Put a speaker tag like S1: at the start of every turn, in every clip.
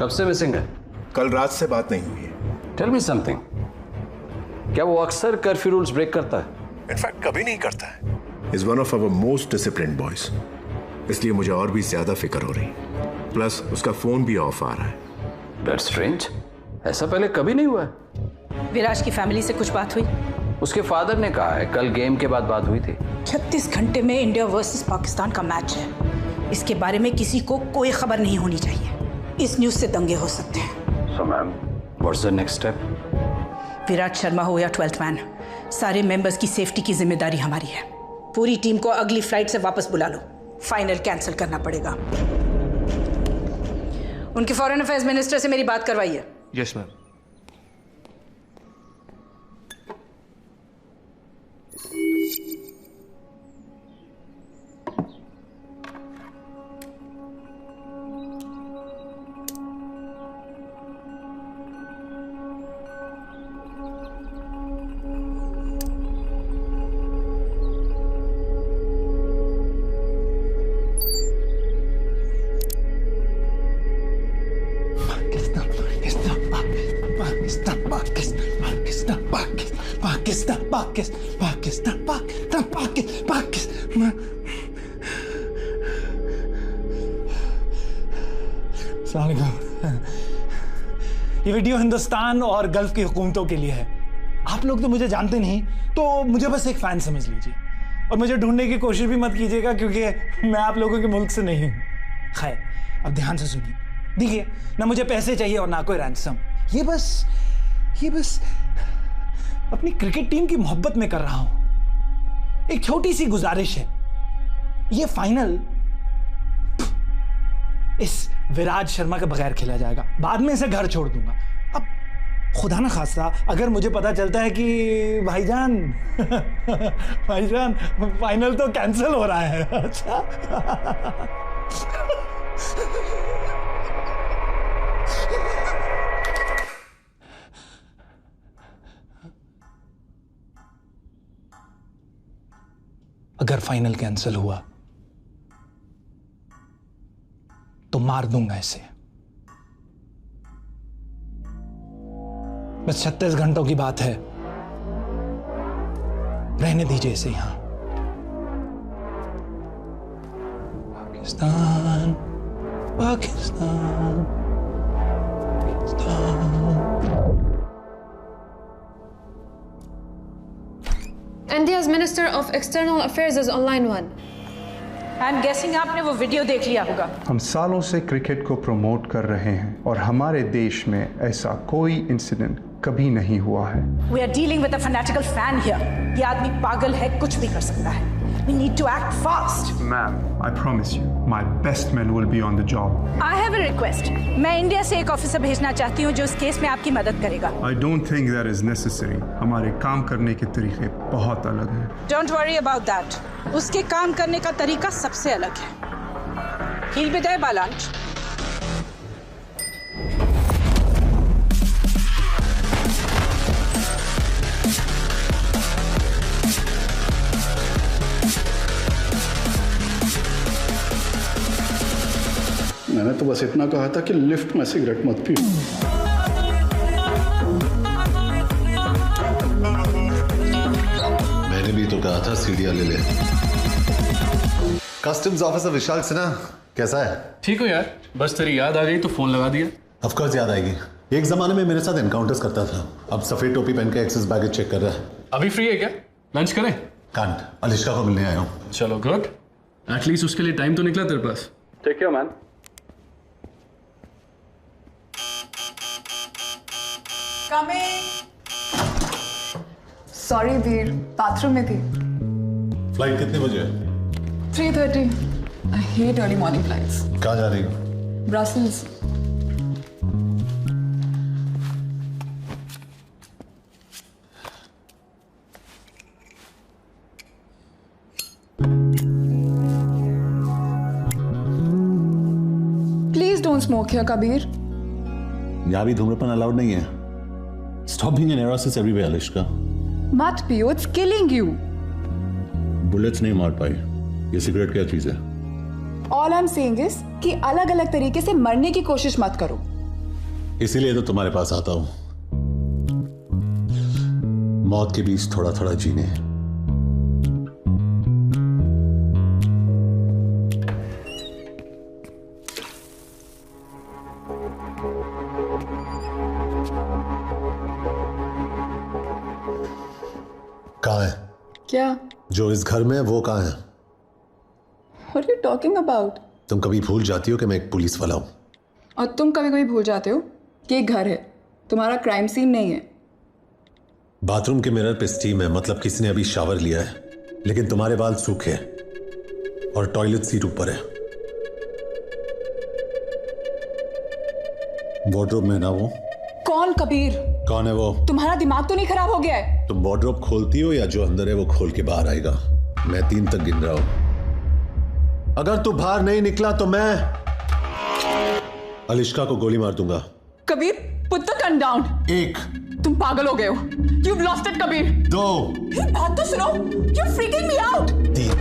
S1: कब से मिसिंग है?
S2: कल रात से बात नहीं हुई है।
S1: टेल मी समथिंग, क्या वो अक्सर कर्फ्यू रूल्स ब्रेक करता है?
S2: इनफैक्ट कभी नहीं करता है। Is one of our most disciplined boys, इसलिए मुझे और भी ज्यादा फिक्र हो रही। प्लस उसका फोन भी ऑफ आ रहा है।
S1: दैट्स स्ट्रेंज, ऐसा पहले कभी नहीं हुआ है।
S3: विराज की फैमिली से कुछ बात हुई?
S1: उसके फादर ने कहा है कल गेम के बाद बात हुई थी।
S3: 36 घंटे में इंडिया वर्सेस पाकिस्तान का मैच है, इसके बारे में किसी को कोई खबर नहीं होनी चाहिए। इस न्यूज से दंगे हो सकते हैं।
S1: So ma'am, what's the next step?
S3: Viraj Sharma हो या 12th मैन, सारे मेंबर्स की सेफ्टी की जिम्मेदारी हमारी है। पूरी टीम को अगली फ्लाइट से वापस बुला लो, फाइनल कैंसिल करना पड़ेगा। उनके फॉरेन अफेयर्स मिनिस्टर से मेरी बात करवाइए।
S4: Yes ma'am.
S5: ये वीडियो हिंदुस्तान और गल्फ की हुकूमतों के लिए है। आप लोग तो मुझे जानते नहीं, तो मुझे बस एक फैन समझ लीजिए और मुझे ढूंढने की कोशिश भी मत कीजिएगा, क्योंकि मैं आप लोगों के मुल्क से नहीं हूं। खैर, अब ध्यान से सुनिए। देखिए, ना मुझे पैसे चाहिए और ना कोई रैंसम। ये बस अपनी क्रिकेट टीम की मोहब्बत में कर रहा हूं। एक छोटी सी गुजारिश है, ये फाइनल इस विराज शर्मा के बगैर खेला जाएगा। बाद में इसे घर छोड़ दूंगा। अब खुदा ना खास्ता अगर मुझे पता चलता है कि भाईजान फाइनल तो कैंसिल हो रहा है। अच्छा अगर फाइनल कैंसिल हुआ तो मार दूंगा इसे। बस 36 घंटों की बात है, रहने दीजिए इसे यहां। Pakistan Pakistan Pakistan.
S6: India's Minister of External Affairs is on line 1.
S3: I am guessing आपने वो वीडियो देख लिया होगा।
S7: हम सालों से क्रिकेट को प्रमोट कर रहे हैं और हमारे देश में ऐसा कोई इंसिडेंट कभी नहीं हुआ है।
S3: We are dealing with a fanatical fan here. ये आदमी पागल है, कुछ भी कर सकता है। We need to act fast.
S7: Ma'am, I promise you, my best men will be on the job.
S3: I have a request. मैं इंडिया से एक ऑफिसर भेजना चाहती हूँ जो इस केस में आपकी मदद करेगा।
S7: I don't think that is necessary. हमारे काम करने के तरीके बहुत अलग हैं।
S3: Don't worry about that. उसके काम करने का तरीका सबसे अलग है। He'll be there by lunch.
S8: मैंने तो बस इतना कहा था कि लिफ्ट में सिगरेट मत पियो।
S9: मैंने भी तो कहा था सीढ़ियां ले ले। कस्टम्स ऑफिसर विशाल सिन्हा कैसा है?
S4: ठीक हो यार, बस तेरी याद आ गई तो फोन लगा दिया।
S9: ऑफ कोर्स याद आएगी। एक जमाने में मेरे साथ एनकाउंटर्स करता था, अब सफेद टोपी पहन के एक्सेस बैगेज चेक कर रहा है।
S4: अभी फ्री है क्या? लंच करें?
S9: कांट, अलिश्का को मिलने आया हूँ।
S4: चलो गुड, एटलीस्ट उसके लिए टाइम तो निकला तेरे पास।
S1: Take care man.
S10: Sorry Veer, bathroom में थी।
S9: फ्लाइट कितने बजे है?
S10: 3:30। I hate early morning flights.
S9: कहाँ जा रही हो?
S10: Brussels. Please don't smoke here Kabir.
S9: यहाँ भी धूम्रपान अलाउड नहीं है। Stop being an neurosis everywhere, Alishka.
S10: मत पियो, it's killing you.
S9: बुलेट्स नहीं मार पाई। ये सिगरेट क्या चीज है?
S10: All I'm saying is कि अलग अलग तरीके से मरने की कोशिश मत करो।
S9: इसीलिए तो तुम्हारे पास आता हूं, मौत के बीच थोड़ा थोड़ा जीने। कहाँ है?
S10: क्या?
S9: जो इस घर में है वो कहाँ है?
S10: What are you talking about?
S9: तुम कभी भूल जाती हो कि मैं एक पुलिस वाला हूं?
S10: और तुम कभी कभी भूल जाते हो कि एक घर है, तुम्हारा क्राइम सीन नहीं है।
S9: बाथरूम के मिरर पे स्टीम है, मतलब किसी ने अभी शावर लिया है, लेकिन तुम्हारे बाल सूखे हैं और टॉयलेट सीट ऊपर है। वार्डरोब में ना वो।
S10: कौन कबीर?
S9: कौन है वो?
S10: तुम्हारा दिमाग तो नहीं खराब हो गया है?
S9: तुम वार्डरोब खोलती हो या जो अंदर है वो खोल के बाहर आएगा? मैं 3 तक गिन रहा हूं। अगर तू बाहर नहीं निकला तो मैं अलिश्का को गोली मार दूंगा।
S10: Kabir, put the gun down।
S9: 1।
S10: तुम पागल हो गए हो। You've lost it, Kabir.
S9: 2।
S10: बात तो सुनो। You're freaking me out।
S9: 3।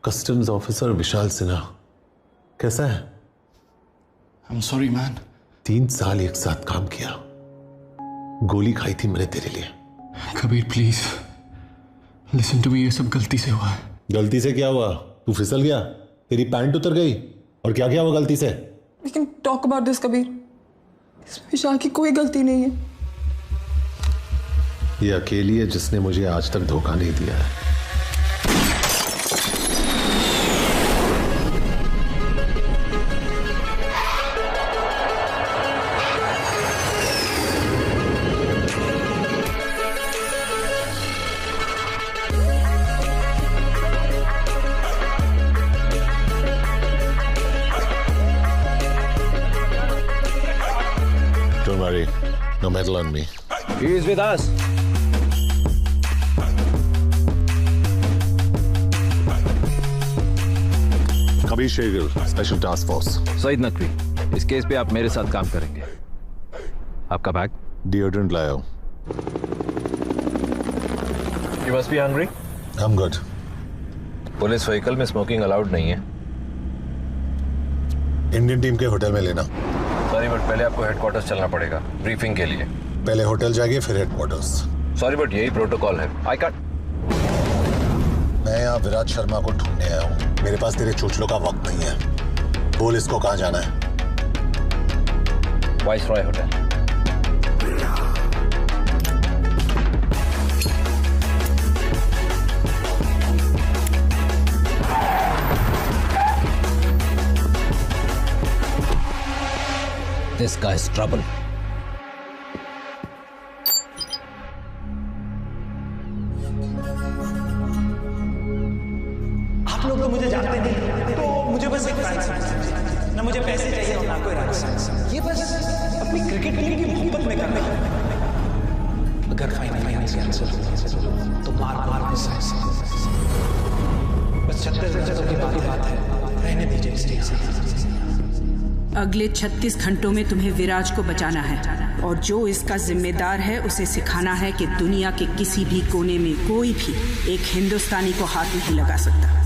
S9: Customs officer Vishal Sinha कैसा है?
S4: I'm sorry, man.
S9: 3 साल एक साथ काम किया, गोली खाई थी मैंने तेरे लिए।
S4: Kabir please listen to me, ये सब गलती से हुआ है।
S9: गलती से क्या हुआ? तू फिसल गया, तेरी पैंट उतर गई, और क्या किया हुआ गलती से?
S10: We can talk about this, Kabir. इसमें विशाल की कोई गलती नहीं है।
S9: ये अकेली है जिसने मुझे आज तक धोखा नहीं दिया है। Don't worry, no meddle on me.
S1: He is with us.
S9: Kabir Shergill, special task force.
S1: Saeed Naqvi, इस केस पे आप मेरे साथ काम करेंगे। आपका बैग?
S9: डिओड्रेंट लाया हूं।
S1: You must be hungry?
S9: I'm good.
S1: Police vehicle में स्मोकिंग अलाउड नहीं है।
S9: इंडियन टीम के होटल में लेना।
S1: सॉरी बट पहले आपको हेडक्वार्टर्स चलना पड़ेगा ब्रीफिंग के लिए।
S9: पहले होटल जाइए फिर हेडक्वार्टर्स।
S1: सॉरी बट यही प्रोटोकॉल है। I can't.
S9: मैं यहाँ विराट शर्मा को ढूंढने आया हूँ। मेरे पास तेरे चोचलों का वक्त नहीं है। बोल इसको कहाँ जाना है?
S1: Viceroy hotel. This guy's trouble.
S5: आप लोग तो मुझे जानते नहीं, तो मुझे बस एक फैन समझिए। ना मुझे पैसे चाहिए और ना कोई रक्स। ये बस अपनी क्रिकेट टीम की मोहब्बत में कर रहे हैं। अगर फाइनल कैंसिल तो मार के साथ बस 36 घंटों की बात है, रहने दीजिए इस टीम से।
S3: अगले 36 घंटों में तुम्हें विराज को बचाना है, और जो इसका जिम्मेदार है उसे सिखाना है कि दुनिया के किसी भी कोने में कोई भी एक हिंदुस्तानी को हाथ नहीं लगा सकता।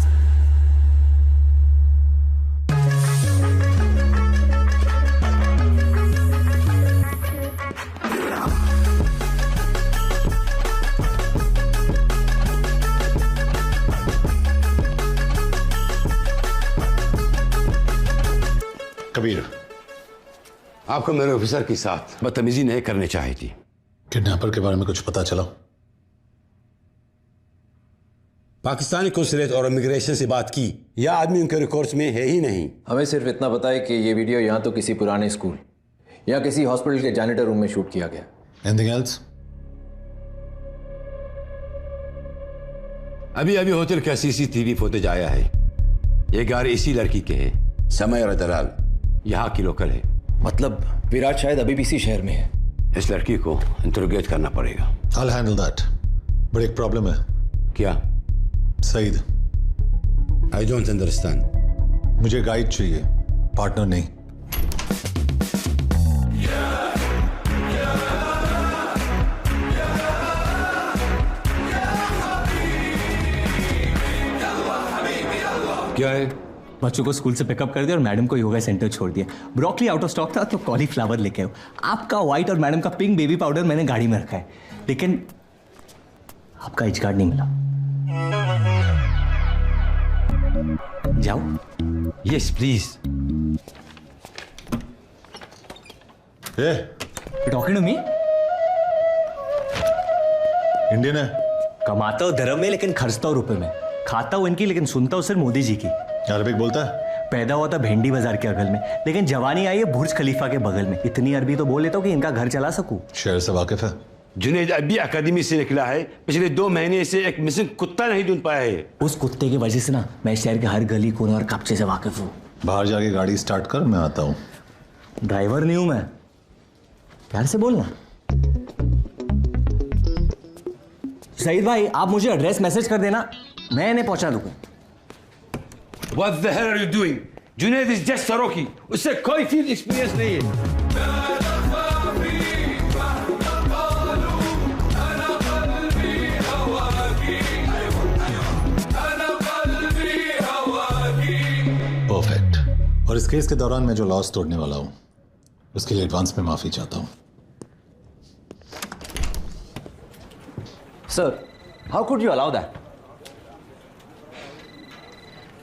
S9: कबीर,
S11: आपको मेरे ऑफिसर के साथ बदतमीजी नहीं करनी चाहिए थी।
S9: किडनैपर के बारे में कुछ पता चला?
S11: पाकिस्तानी कौंसलेट और इमिग्रेशन से बात की, यह आदमी उनके रिकॉर्ड्स में है ही नहीं।
S1: हमें सिर्फ इतना पता है कि ये वीडियो यहाँ तो किसी पुराने स्कूल या किसी हॉस्पिटल के जैनिटर रूम में शूट किया गया।
S9: Anything else?
S11: अभी अभी होटल का CCTV फुटेज आया है। ये गाड़ी इसी लड़की के है, समय और दलाल यहाँ की लोकल है।
S1: मतलब विराट शायद अभी भी इसी शहर में है।
S11: इस लड़की को इंटरोगेट करना पड़ेगा।
S9: I'll handle that। बट एक प्रॉब्लम है।
S11: क्या?
S9: सईद।
S11: I don't understand।
S9: मुझे गाइड चाहिए, पार्टनर नहीं।
S11: क्या है?
S12: बच्चों को स्कूल से पिकअप कर दिया और मैडम को योगा सेंटर छोड़ दिया। ब्रोकली आउट ऑफ स्टॉक था तो कॉलीफ्लावर लेके आओ। आपका व्हाइट और मैडम का पिंक बेबी पाउडर मैंने गाड़ी में रखा है, लेकिन आपका एच कार्ड नहीं मिला। जाओ।
S11: Yes please.
S12: Talking to me?
S9: Indian है।
S12: कमाता हूँ धर्म में लेकिन खर्चता हूँ रुपए में। खाता हूँ इनकी लेकिन सुनता हूँ सिर्फ मोदी जी की।
S9: अरबिक बोलता है?
S12: पैदा हुआ था भेंडी बाजार के अगल में, लेकिन जवानी आई है बुर्ज खलीफा के बगल में। इतनी अरबी तो बोल लेता हूँ कि इनका घर चला सकूं।
S9: शहर से वाकिफ है?
S11: जुनैद अभी अकादमी से निकला है, पिछले 2 महीने से एक मिसिंग कुत्ता नहीं ढूंढ पाया है।
S12: उस कुत्ते की वजह से ना मैं शहर के हर गली कोने और कब्जे से वाकिफ हूँ।
S9: बाहर जाके गाड़ी स्टार्ट कर, मैं आता हूँ।
S12: ड्राइवर नहीं हूं मैं, प्यार से बोलना। सईद भाई आप मुझे एड्रेस मैसेज कर देना, मैं इन्हें पहुंचा दूंगा।
S11: What the hell are you doing? Junaid is just Saroki, उससे कोई फील्ड एक्सपीरियंस नहीं है।
S9: परफेक्ट। और इस केस के दौरान मैं जो लॉस तोड़ने वाला हूं उसके लिए एडवांस में माफी चाहता हूं।
S12: Sir, how could you allow that?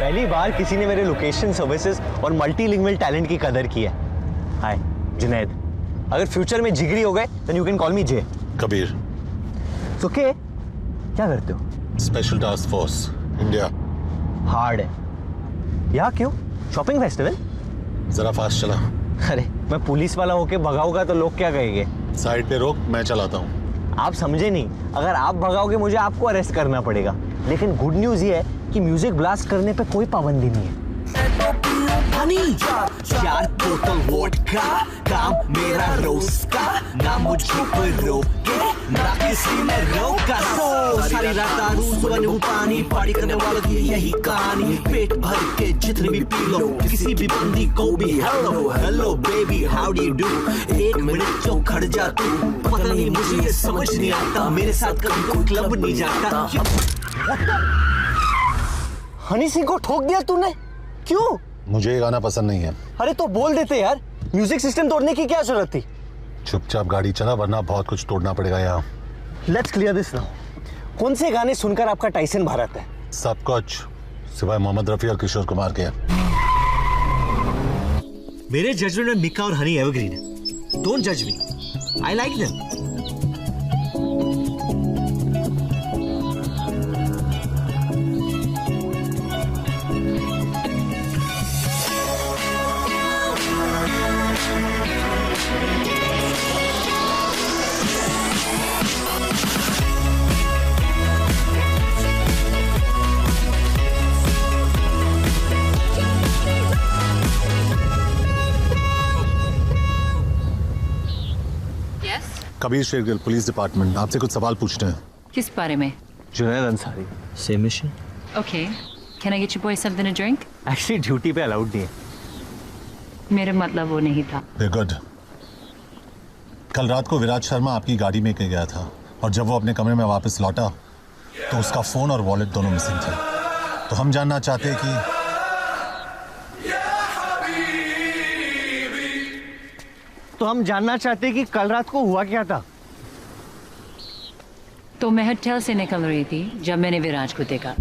S12: पहली बार किसी ने मेरे लोकेशन सर्विसेज और मल्टीलिंगुअल टैलेंट की कदर की है। हाय जुनैद, अगर फ्यूचर में जिगरी हो गए then you can call me J.
S9: Kabir.
S12: Okay, क्या करते हो?
S9: Special task force India.
S12: Hard है। यहाँ क्यों? Shopping festival?
S9: जरा फास्ट चला।
S12: अरे मैं पुलिस वाला होके भगाऊंगा तो लोग क्या कहेंगे?
S9: साइड पे रोक, मैं चलाता हूँ।
S12: आप समझे नहीं, अगर आप भगाओगे मुझे आपको अरेस्ट करना पड़ेगा। लेकिन गुड न्यूज ये है कि म्यूजिक ब्लास्ट करने पे कोई पाबंदी नहीं है। चार बोतल वोडका, काम मेरा रोज का, ना मुझको कोई रोके, ना किसी ने रोका। तो सारी रात दारू, सुबह नींबू पानी, पार्टी करने वालों की यही कहानी। पेट भर के जितने भी पी लो, किसी भी बंदी को भी hello hello baby how do you do. 1 minute जो खड़ जा तू, पता नहीं मुझे ये समझ नहीं आता, मेरे साथ कभी कोई क्लब नहीं जाता। हनी सिंह को ठोक दिया तूने, क्यों?
S9: मुझे ये गाना पसंद नहीं है।
S12: अरे तो बोल देते यार, म्यूजिक सिस्टम तोड़ने की क्या जरूरत थी?
S9: चुपचाप गाड़ी चला वरना बहुत कुछ तोड़ना पड़ेगा यहाँ।
S12: Let's clear this now. कौन से गाने सुनकर आपका टाइसन भारत है?
S9: सब कुछ सिवाय मोहम्मद रफी और किशोर कुमार के।
S12: मेरे जजमेंट में मिक्का और हनी एवरग्रीन है। डोंट जज me, I like them.
S9: Kabir Shergill, police department. आपसे कुछ सवाल पूछते हैं।
S6: किस बारे में?
S12: Junaid Ansari, same mission.
S6: Okay. Can I get you boys something to drink?
S12: Actually duty पे अलाउड नहीं है।
S6: मेरा मतलब वो नहीं था।
S9: गुड। कल रात को विराज शर्मा आपकी गाड़ी में गया था और जब वो अपने कमरे में वापस लौटा तो उसका फोन और वॉलेट दोनों मिसिंग थे। तो हम जानना चाहते हैं कि
S12: कल रात को हुआ क्या था?
S6: तो मैं होटल से निकल रही थी जब मैंने विराज को देखा।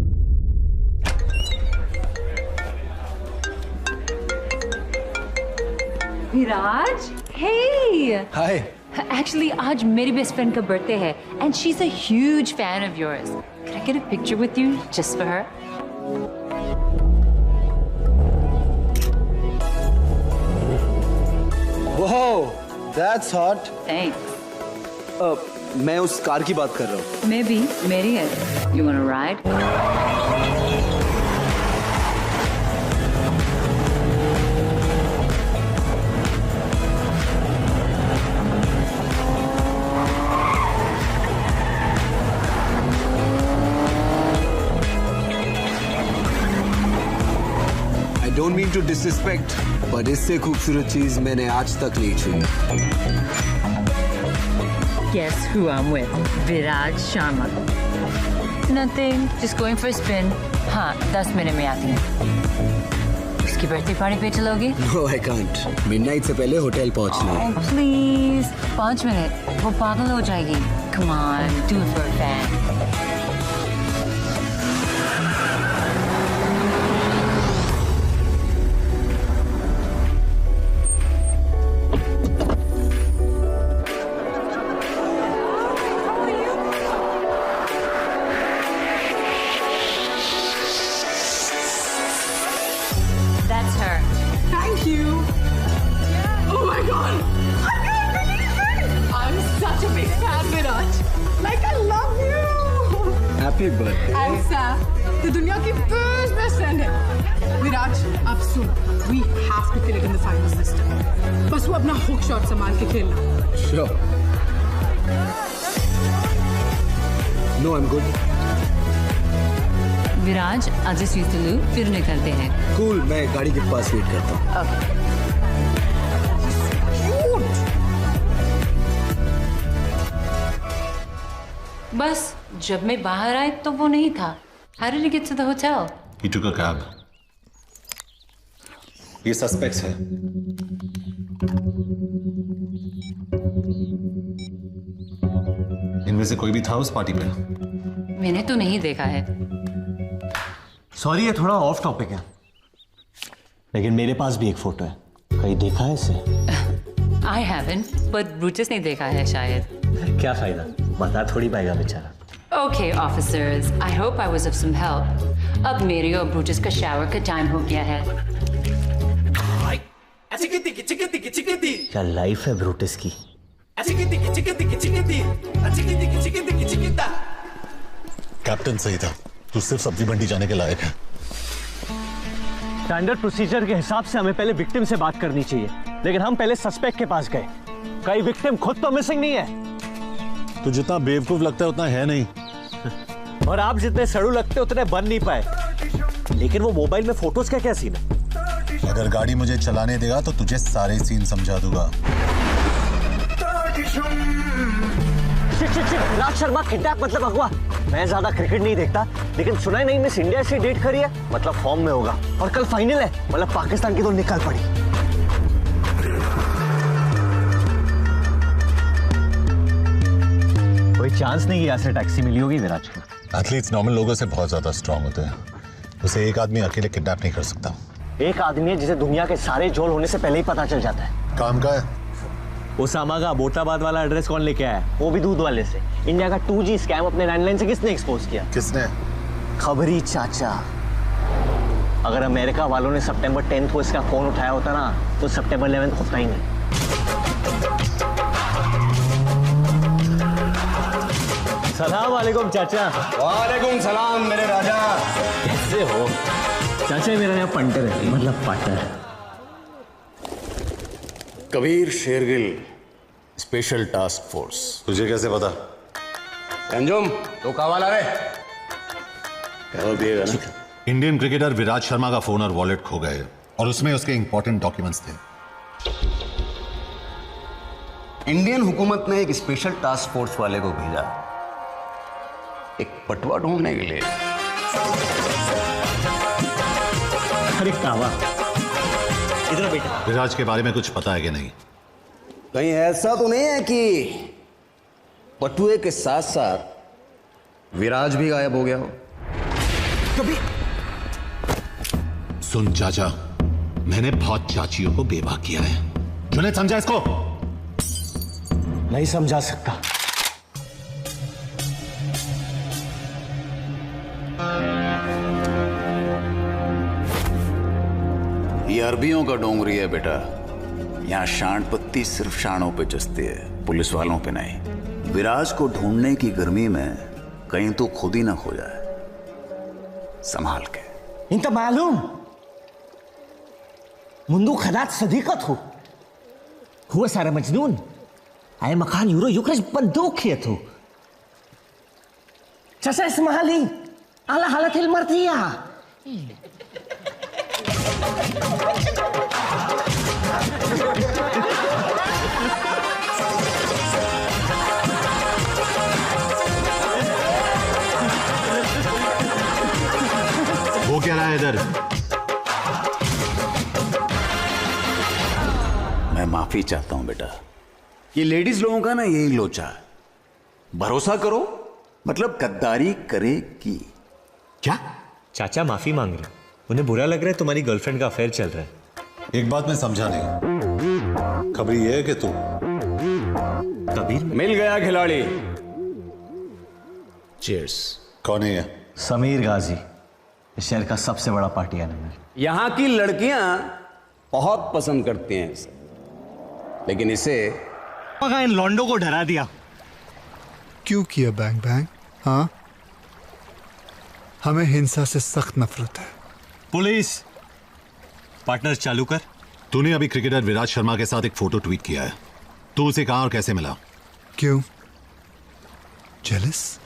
S6: विराज, हे
S1: हाय।
S6: एक्चुअली आज मेरी बेस्ट फ्रेंड का बर्थडे है and she is a huge fan of yours. Can I get a picture with you just for her?
S13: Wow, that's hot.
S6: Thanks.
S13: मैं उस कार की बात कर रहा हूँ।
S6: मैं भी, मेरी है। You want to ride?
S13: To disrespect, पर इससे खूबसूरत चीज मैंने आज तक नहीं छुई।
S6: Guess who I'm with? Viraj Sharma. Nothing, just going for a spin. हाँ, 10 मिनट में आती हूँ। उसकी बर्थडे पार्टी पे चलोगी?
S13: No, I can't. मिडनाइट से पहले होटल पहुँचना है।
S6: Oh, please, 5 मिनट, वो पागल हो जाएगी। Come on, do it for a fan. That's her.
S10: Thank you. Oh my God. I can't believe it. I'm such a big fan, Viraj. Like I love you.
S13: Happy birthday.
S10: And Sam, the दुनिया की best friend है. Viraj, अब सुन. We have to kill it in the finals this time. बस वो अपना hook shot संभाल के खेलना.
S13: Sure. No, I'm good.
S6: Viraj, I'll just use the loo, फिर निकलते हैं।
S13: Cool, मैं गाड़ी के पास वेट करता हूँ।
S6: Okay. बस जब मैं बाहर आई तो वो नहीं था। How did you get to the hotel?
S9: He took a cab. ये सस्पेक्ट्स है। इनमें से कोई भी था उस पार्टी पे?
S6: मैंने तो नहीं देखा है।
S14: सॉरी, ये थोड़ा ऑफ टॉपिक है, लेकिन मेरे पास भी एक फोटो है। कहीं देखा है इसे?
S6: I haven't, but ब्रूटस ने देखा है शायद।
S14: क्या फायदा, बता थोड़ी पाएगा बेचारा।
S6: Okay, officers, I hope I was of some help. अब मेरी और ब्रूटस का शावर का टाइम हो गया है।
S14: क्या लाइफ है ब्रूटस की।
S9: कैप्टन सही था, तू सिर्फ सब्जी मंडी जाने के लायक है।
S14: स्टैंडर्ड प्रोसीजर के हिसाब से हमें पहले विक्टिम से बात करनी चाहिए, लेकिन हम पहले सस्पेक्ट के पास गए। कई विक्टिम खुद तो मिसिंग नहीं है।
S9: तू जितना बेवकूफ लगता है उतना है नहीं।
S14: और आप जितने सड़ू लगते उतने बन नहीं पाए। लेकिन वो मोबाइल में फोटोज का क्या सीन है?
S9: अगर गाड़ी मुझे चलाने देगा तो तुझे सारे सीन समझा दूंगा।
S14: राज शर्मा किडनैप मतलब अगवा। मैं ज्यादा क्रिकेट नहीं देखता, लेकिन सुना ही नहीं मिस इंडिया से डेट करी है, मतलब फॉर्म में होगा। और कल फाइनल है, मतलब पाकिस्तान की तो निकल पड़ी। कोई चांस नहीं यहाँ से टैक्सी मिली होगी विराज को।
S9: एथलीट्स नॉर्मल लोगों से बहुत ज्यादा स्ट्रांग होते हैं, उसे एक आदमी अकेले किडनैप नहीं कर सकता।
S14: एक आदमी है जिसे दुनिया के सारे जोल होने से पहले ही पता चल जाता है।
S9: काम का है।
S14: ओसामा का अबोटाबाद वाला एड्रेस कौन लेके आया? वो भी दूध वाले से। इंडिया का 2G स्कैम अपने लैंडलाइन से किसने एक्सपोज किया?
S9: किसने?
S14: खबरी चाचा। अगर अमेरिका वालों ने सितंबर 10 को इसका फोन उठाया होता ना, तो सितंबर 11 होता ही नहीं। सलाम वालेकुम चाचा।
S13: वालेकुम सलाम मेरे राजा।
S14: कैसे हो? चाचा मेरा यहाँ पंटर है, मतलब partner.
S11: Kabir Shergill, special task force.
S9: तुझे कैसे पता?
S11: अंजुम तो कावाला रे क्या दिएगा ना?
S9: इंडियन क्रिकेटर विराज शर्मा का फोन और वॉलेट खो गए और उसमें उसके इंपॉर्टेंट डॉक्यूमेंट्स थे।
S11: इंडियन हुकूमत ने एक स्पेशल टास्क फोर्स वाले को भेजा एक पटवा ढूंढने के लिए।
S14: अरे कावा, इधर बेटा।
S9: विराज के बारे में कुछ पता है कि नहीं?
S11: कहीं ऐसा तो नहीं है कि पटुए के साथ साथ विराज भी गायब हो गया हो?
S9: कभी सुन चाचा, मैंने बहुत चाचियों को बेवा किया है। तूने समझा इसको?
S14: नहीं समझा सकता।
S11: ये अरबियों का डोंगरी है बेटा। यहाँ शांड पत्ती सिर्फ शाणों पे जचती है, पुलिस वालों पे नहीं। विराज को ढूंढने की गर्मी में कहीं तो खुद ही ना खो जाए, संभाल के।
S14: इंत मालूम मुंदू खदात सदीकत हो हुआ सारा मजनून आए मकान यूरो युक्रज बंदूक खियत हो चसा इसमाली आला हालत हिल मरती है।
S9: वो क्या रहा है इधर?
S11: मैं माफी चाहता हूं बेटा। ये लेडीज लोगों का ना यही लोचा है, भरोसा करो मतलब गद्दारी करेगी।
S14: क्या? चाचा माफी मांग रहे, उन्हें बुरा लग रहा है तुम्हारी गर्लफ्रेंड का अफेयर चल रहा है।
S9: एक बात मैं समझा नहीं, खबर ये है कि तू
S14: कबीर
S15: मिल गया खिलाड़ी। चीयर्स।
S9: कौन है ये?
S14: समीर गाजी, इस शहर का सबसे बड़ा पार्टी एनिमल।
S15: यहां की लड़कियां बहुत पसंद करती हैं इसे, लेकिन इसे
S14: इन लॉन्डो को डरा दिया।
S16: क्यों किया बैंग बैंग? हाँ, हमें हिंसा से सख्त नफरत है।
S14: पुलिस पार्टनर चालू कर।
S9: तूने अभी क्रिकेटर विराट शर्मा के साथ एक फोटो ट्वीट किया है, तू उसे कहां और कैसे मिला?
S16: क्यों? Jealous?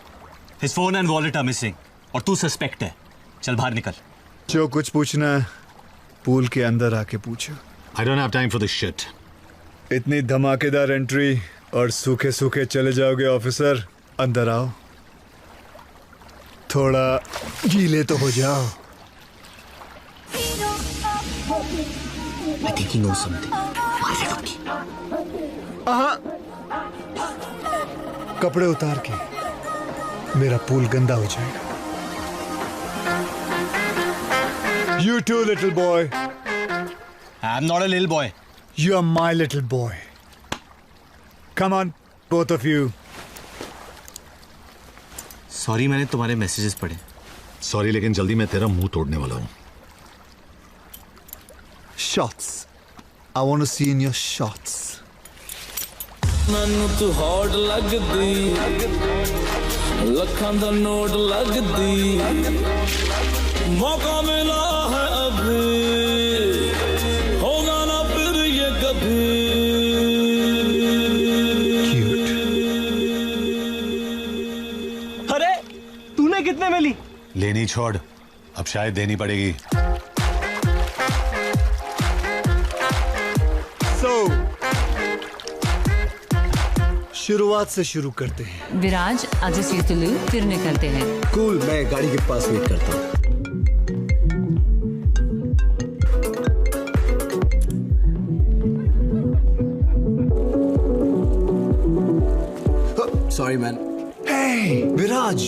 S14: His phone and wallet are missing और तू सस्पेक्ट है। चल बाहर निकल।
S16: जो कुछ पूछना है पूल के अंदर आके पूछो।
S9: I don't have time for this shit.
S16: इतनी धमाकेदार एंट्री और सूखे सूखे चले जाओगे ऑफिसर। अंदर आओ, थोड़ा गीले तो हो जाओ।
S14: I think he knows something.
S16: कपड़े उतार के, मेरा पूल गंदा हो जाएगा। You too, little boy.
S14: I'm not a little boy.
S16: You are my little boy. Come on, both of you.
S14: Sorry, मैंने तुम्हारे मैसेजेस पढ़े।
S9: सॉरी, लेकिन जल्दी मैं तेरा मुंह तोड़ने वाला हूं।
S16: Shots. I want to see in your shots.
S17: ਮੈਨੂੰ ਤੂੰ ਹੌਟ ਲੱਗਦੀ, ਲੱਖਾਂ ਦਾ ਨੋਟ ਲੱਗਦੀ, ਮੌਕਾ ਮਿਲਾ ਹੈ ਅਭੀ, ਹੋਗਾ ਨਾ ਫਿਰ ਇਹ ਕਭੀ।
S14: अरे तूने कितने में ली?
S9: लेनी छोड़, अब शायद देनी पड़ेगी।
S16: शुरुआत से शुरू करते हैं।
S6: विराज आज सी तुलू फिर निकलते हैं।
S13: कूल, मैं गाड़ी के पास वेट करता हूँ। Sorry, man.
S16: Hey, Viraj.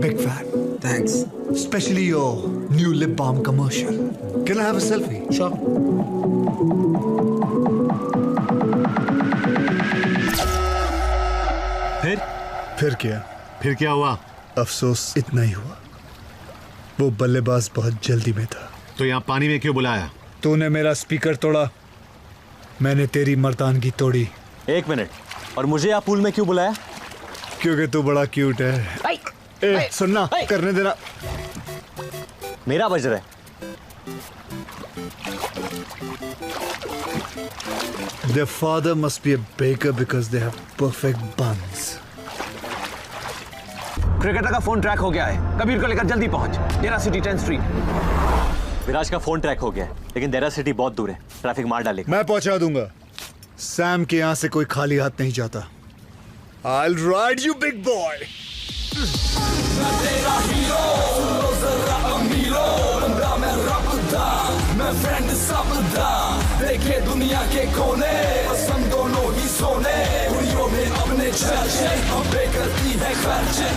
S16: Big fan.
S13: Thanks.
S16: Especially your new lip balm commercial. Can I have a selfie?
S13: Sure.
S16: फिर क्या?
S9: फिर क्या हुआ?
S16: अफसोस इतना ही हुआ, वो बल्लेबाज बहुत जल्दी में था।
S9: तो यहाँ पानी में क्यों बुलाया?
S16: तूने मेरा स्पीकर तोड़ा, मैंने तेरी मर्दानगी तोड़ी।
S14: एक मिनट, और मुझे यहाँ पूल में क्यों बुलाया?
S16: क्योंकि तू बड़ा क्यूट है। सुनना, करने देना।
S14: मेरा बज रहा है।
S16: Their father must be a baker because they have perfect buns.
S14: Cricketer का फोन ट्रैक हो गया है, कबीर को लेकर जल्दी पहुंच। डेरा सिटी 10th स्ट्रीट। विराज का फोन ट्रैक हो गया है, लेकिन डेरा सिटी बहुत दूर है, ट्रैफिक मार डालेगा।
S16: मैं पहुंचा दूंगा। सैम के यहाँ से कोई खाली हाथ नहीं जाता। I'll ride you, big boy.
S17: मैं फ्रेंड सबदा, देखे दुनिया के कोने, पसंद दोनों ही सोने, दुनियों में अपने चर्चे, अब करती है खर्चे।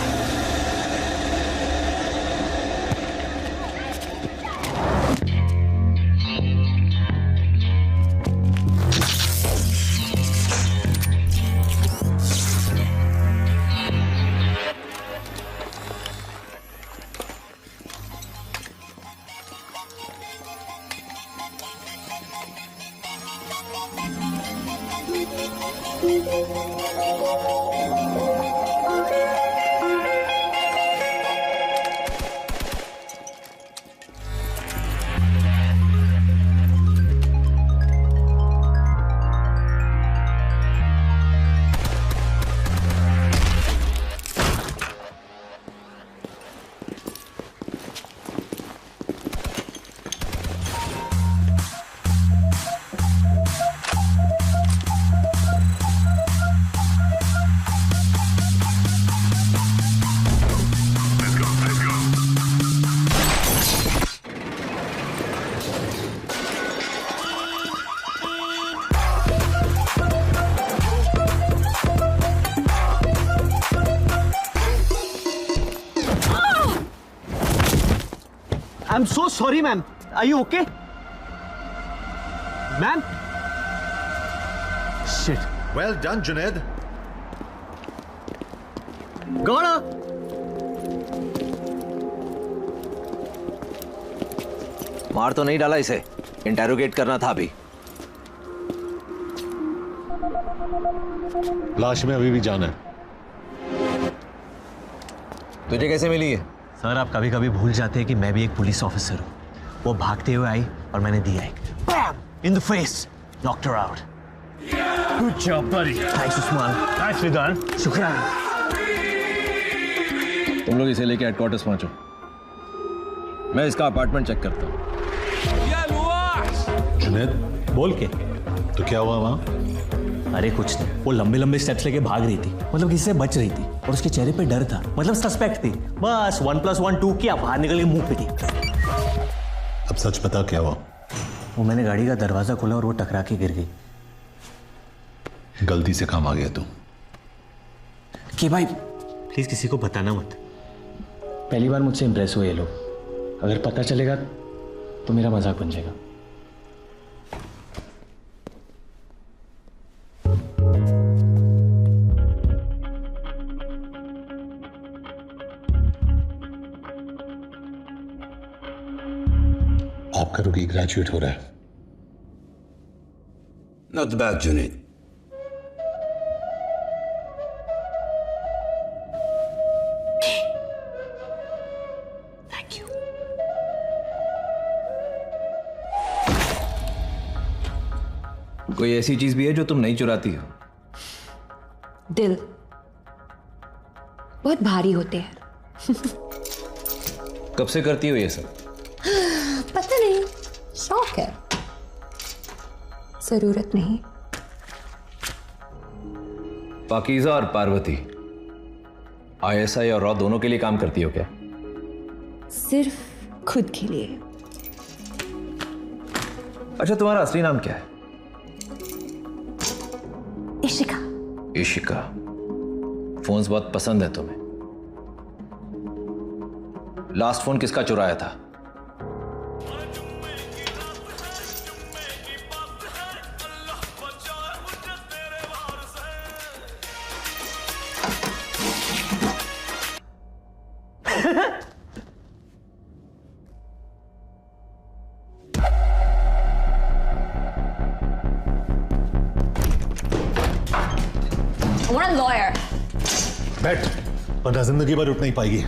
S14: I'm so sorry, ma'am. Are you okay? Ma'am? Shit.
S9: Well done, Junaid.
S14: Gona!
S1: मार तो नहीं डाला इसे, इंटेरोगेट करना था अभी।
S9: लाश में अभी भी जान है।
S1: तुझे कैसे मिली है?
S14: सर, आप कभी कभी भूल जाते हैं कि मैं भी एक पुलिस ऑफिसर हूँ। वो भागते हुए आई और मैंने दिया एक bam in the face, knocked her out. Good job buddy. Thanks Usman. Thanks Ridan. शुक्रिया।
S1: तुम लोग इसे लेके हेडक्वार्टर्स पहुंचो, मैं इसका अपार्टमेंट चेक करता हूँ।
S9: जुनैद,
S14: बोल के
S9: तो क्या हुआ वहाँ?
S14: अरे कुछ नहीं, वो लंबे लंबे स्टेप्स लेके भाग रही थी, मतलब किसी से बच रही थी और उसके चेहरे पे डर था, मतलब सस्पेक्ट थी। बस 1 + 1 2 किया, बाहर निकल के मुंह पिटी।
S9: अब सच बता क्या हुआ?
S14: वो मैंने गाड़ी का दरवाजा खोला और वो टकरा के गिर गई।
S9: गलती से काम आ गया तू।
S14: कि भाई प्लीज किसी को बताना मत। पहली बार मुझसे इंप्रेस हुए ये लोग, अगर पता चलेगा तो मेरा मजाक बन जाएगा।
S9: आपका रुकी ग्रेजुएट हो रहा है।
S11: Not bad, Junaid.
S3: Thank you.
S1: कोई ऐसी चीज भी है जो तुम नहीं चुराती हो?
S18: दिल बहुत भारी होते हैं।
S1: कब से करती हो ये सब?
S18: पता नहीं, शौक है, जरूरत नहीं।
S1: पाकीज़ा और पार्वती ISI और रॉ दोनों के लिए काम करती हो क्या?
S18: सिर्फ खुद के लिए।
S1: अच्छा, तुम्हारा असली नाम क्या है?
S18: इशिका।
S1: इशिका। फोन्स बहुत पसंद है तुम्हें। लास्ट फोन किसका चुराया था?
S9: बैठ, वरना जिंदगी भर उठ नहीं पाएगी।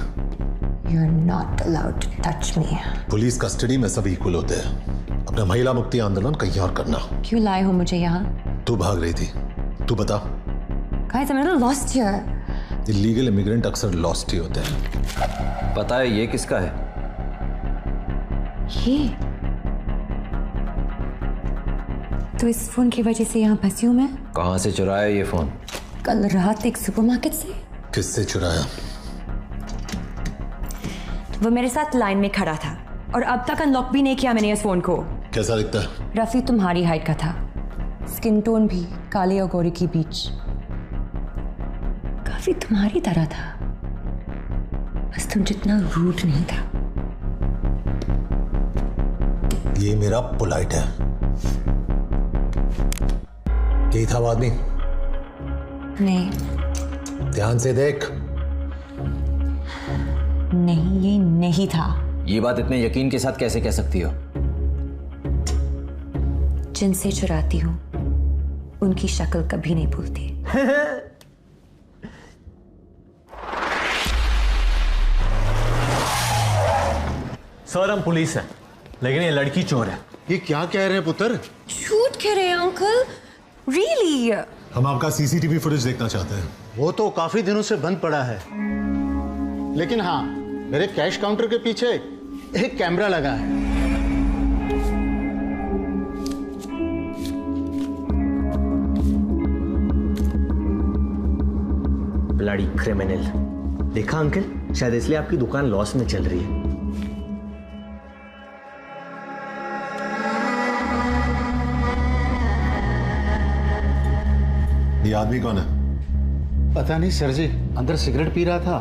S18: You're not allowed to touch me.
S9: Police custody में सब इक्वल होते हैं। अपना महिला मुक्ति आंदोलन कहीं और करना।
S18: क्यों लाए हो मुझे यहाँ?
S9: तू भाग रही थी, तू बता।
S18: Guys, I'm a little lost here.
S9: Illegal immigrant अक्सर लॉस्ट ही होते हैं।
S1: पता है ये किसका है?
S18: ये तो इस फोन की वजह से यहाँ फंसी हूँ मैं।
S1: कहाँ से चुराया ये फोन?
S18: कल रात एक सुपरमार्केट से।
S9: किससे चुराया?
S18: वो मेरे साथ लाइन में खड़ा था और अब तक अनलॉक भी नहीं किया मैंने इस फोन को।
S9: कैसा दिखता है?
S18: रफी तुम्हारी हाइट का था, स्किन टोन भी काले और गोरे के बीच, काफी तुम्हारी तरह था, बस तुम जितना रूड नहीं था।
S9: ये मेरा पोलाइट है। यही था वो आदमी?
S18: नहीं।
S9: ध्यान से देख।
S18: नहीं, ये नहीं था।
S1: ये बात इतने यकीन के साथ कैसे कह सकती हो?
S18: जिनसे चुराती हूँ उनकी शक्ल कभी नहीं भूलती।
S14: सर, हम पुलिस हैं, लेकिन ये लड़की चोर है।
S9: ये क्या कह रहे हैं पुत्र?
S18: झूठ कह रहे हैं अंकल। रियली?
S9: हम आपका CCTV फुटेज देखना चाहते हैं।
S8: वो तो काफी दिनों से बंद पड़ा है, लेकिन हाँ, मेरे कैश काउंटर के पीछे एक कैमरा लगा है।
S14: Bloody criminal. देखा अंकल, शायद इसलिए आपकी दुकान लॉस में चल रही है।
S9: ये आदमी कौन है?
S8: पता नहीं सर जी, अंदर सिगरेट पी रहा था,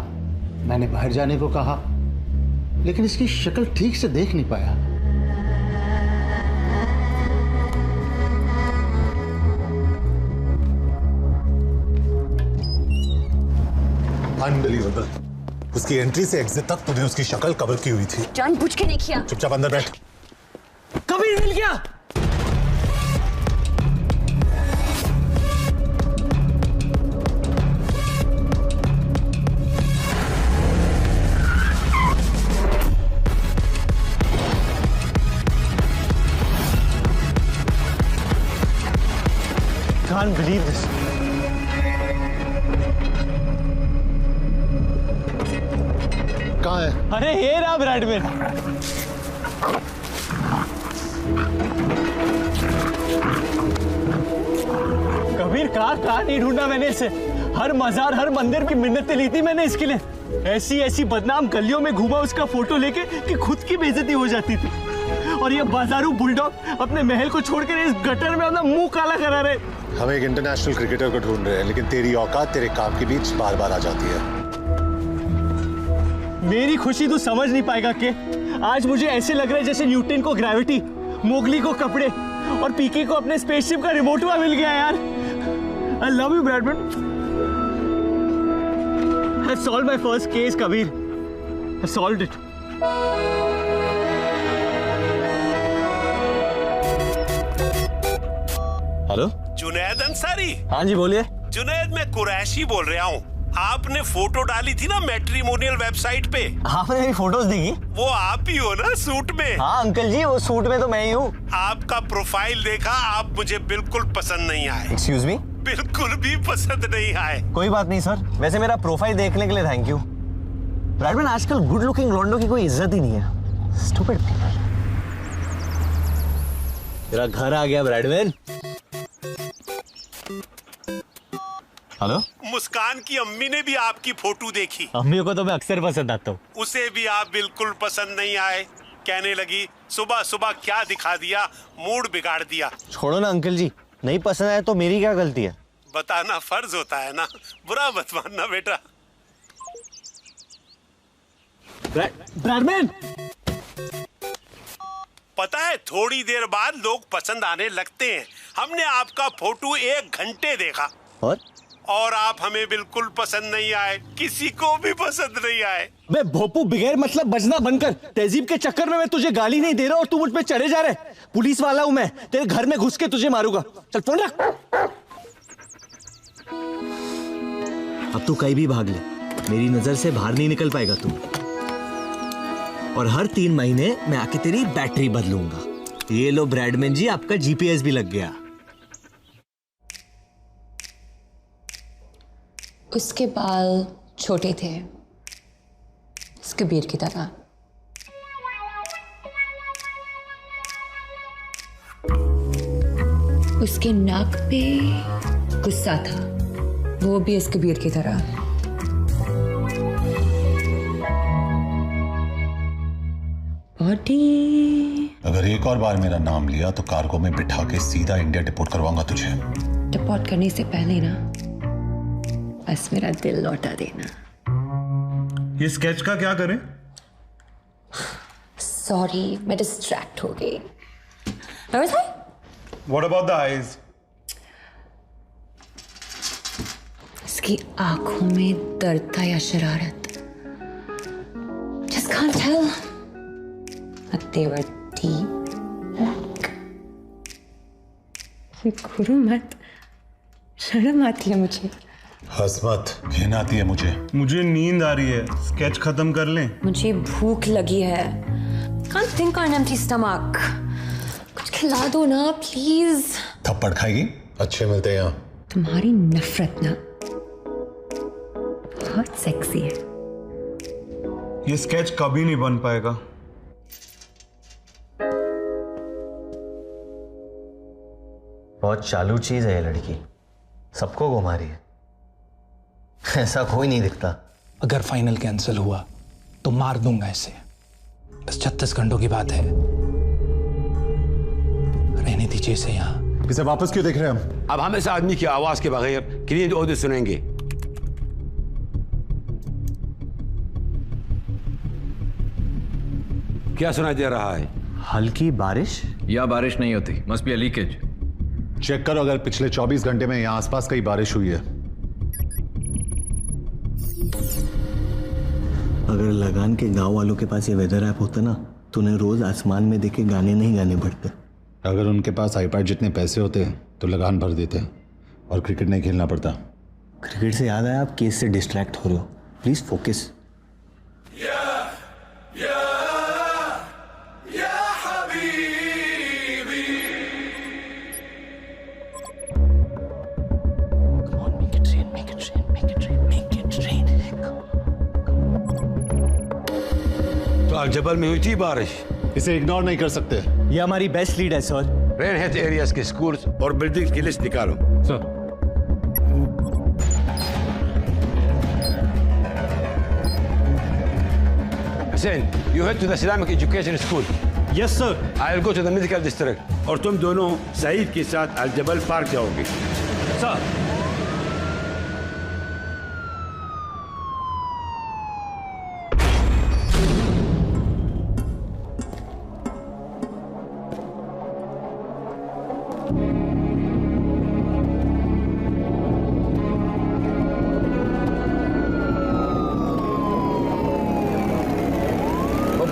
S8: मैंने बाहर जाने को कहा, लेकिन इसकी शक्ल ठीक से देख नहीं पाया।
S9: अनबिलीवेबल। उसकी एंट्री से एग्जिट तक तुझे उसकी शक्ल कवर की हुई थी।
S18: जानबूझ के नहीं किया।
S9: चुपचाप अंदर बैठ।
S14: कबीर मिल गया। Can't believe this.
S8: कहाँ है?
S14: अरे ये रहा ब्रैडमैन। कबीर कहाँ नहीं ढूंढा मैंने इसे। हर मजार हर मंदिर की मिन्नतें ली थी मैंने इसके लिए। ऐसी बदनाम गलियों में घूमा उसका फोटो लेके कि खुद की बेइज्जती हो जाती थी। और ये बाजारू बुलडॉग अपने महल को छोड़कर इस गटर में अपना मुंह काला करा रहे।
S9: हम एक इंटरनेशनल क्रिकेटर को ढूंढ रहे हैं, लेकिन तेरी औकात तेरे काम के बीच बार बार आ जाती है।
S14: मेरी खुशी तू समझ नहीं पाएगा कि आज मुझे ऐसे लग रहा है जैसे न्यूटन को ग्रेविटी, मोगली को कपड़े और पीके को अपने स्पेसशिप का रिमोट मिल गया यार। I love you, Bradman. I've solved my first case, Kabir. I solved it. Hello
S19: Junaid Ansari.
S14: हाँ जी बोलिए।
S19: जुनैद मैं कुरैशी बोल रहा हूँ। आपने फोटो डाली थी ना मैट्रिमोनियल वेबसाइट पे।
S14: आपने मेरी फोटोज देखी?
S19: वो आप ही हो ना सूट में?
S14: हाँ अंकल जी, वो सूट में तो मैं ही हूँ।
S19: आपका प्रोफाइल देखा, आप मुझे बिल्कुल पसंद नहीं आए।
S14: Excuse me?
S19: बिल्कुल भी पसंद नहीं आए।
S14: कोई बात नहीं सर, वैसे मेरा प्रोफाइल देखने के लिए थैंक यू। ब्रैडमैन आजकल गुड लुकिंग लॉन्डो की कोई इज्जत ही नहीं है। Stupid people. तेरा घर आ गया ब्रैडमैन। हेलो?
S19: मुस्कान की अम्मी ने भी आपकी फोटो देखी।
S14: अम्मियों को तो मैं अक्सर पसंद आता हूँ।
S19: उसे भी आप बिल्कुल पसंद नहीं आए। कहने लगी सुबह सुबह क्या दिखा दिया, मूड बिगाड़ दिया।
S14: छोड़ो ना अंकल जी, नहीं पसंद आया तो मेरी क्या गलती है?
S19: बताना फर्ज होता है ना, बुरा मत मानना बेटा।
S14: ब्रैडमैन,
S19: पता है थोड़ी देर बाद लोग पसंद आने लगते हैं। हमने आपका फोटो 1 घंटे देखा और आप हमें बिल्कुल पसंद नहीं आए, किसी को भी पसंद नहीं आए।
S14: मैं भोपू बगैर मतलब बजना बनकर तहजीब के चक्कर में मैं तुझे गाली नहीं दे रहा और तू मुझ पे चढ़े जा रहे। पुलिस वाला हूं मैं, तेरे घर में घुस के तुझे मारूंगा। चल फोन रख। अब तू कहीं भी भाग ले, मेरी नजर से बाहर नहीं निकल पाएगा तू। और हर 3 महीने मैं आके तेरी बैटरी बदलूंगा। ये लो ब्रैडमैन जी, आपका जीपीएस भी लग गया।
S18: उसके बाल छोटे थे, कबीर की तरह। उसके नाक पे गुस्सा था, वो भी इस कबीर की तरह। बॉडी।
S9: अगर एक और बार मेरा नाम लिया तो कार्गो में बिठा के सीधा इंडिया डिपोर्ट करवाऊंगा तुझे।
S18: डिपोर्ट करने से पहले ना बस मेरा दिल लौटा देना।
S7: ये स्केच का क्या करें?
S18: सॉरी, मैं डिस्ट्रैक्ट हो गई।
S7: What about the eyes?
S18: इसकी आंखों में दर्द था या शरारत? Just can't tell. But they were deep. गुरु मत, शर्म आती है मुझे।
S9: हंस मत, घिन आती है
S7: मुझे नींद आ रही है। स्केच खत्म कर लें?
S18: मुझे भूख लगी है। Can't think on an empty stomach. कुछ खिला दो ना प्लीज।
S9: थप्पड़ खाएगी? अच्छे मिलते हैं यहाँ।
S18: तुम्हारी नफरत ना बहुत सेक्सी है।
S7: ये स्केच कभी नहीं बन पाएगा।
S14: बहुत चालू चीज है ये लड़की, सबको घुमा रही है। ऐसा कोई नहीं दिखता।
S5: अगर फाइनल कैंसिल हुआ तो मार दूंगा इसे। बस 36 घंटों की बात है, रहने दीजिए इसे यहाँ।
S9: इसे वापस क्यों देख रहे हैं हम?
S20: अब हम इस आदमी की आवाज के बगैर क्लीन ऑडियो सुनेंगे। क्या सुनाई दे रहा है?
S14: हल्की बारिश
S1: या बारिश नहीं होती, must be a leakage.
S9: Check करो अगर पिछले 24 घंटे में यहाँ आसपास कहीं बारिश हुई है।
S14: अगर लगान के गांव वालों के पास ये वेदर ऐप होता ना तो उन्हें रोज आसमान में देखे गाने नहीं गाने पड़ते।
S9: अगर उनके पास आईपैड जितने पैसे होते तो लगान भर देते और क्रिकेट नहीं खेलना पड़ता।
S14: क्रिकेट से याद आया, आप केस से डिस्ट्रैक्ट हो रहे हो, प्लीज फोकस।
S20: तो अल-जबल में हुई थी बारिश,
S9: इसे इग्नोर नहीं कर सकते।
S14: ये हमारी बेस्ट लीड है सर।
S20: रेन हेल्थ एरियाज के स्कूल्स और बिल्डिंग्स की लिस्ट निकालो।
S4: Sir
S20: Hussein, you head to the Islamic Education School.
S14: Yes, sir.
S20: I'll go to the medical district. और तुम दोनों सईद के साथ अल-जबल पार्क जाओगे।
S14: सर।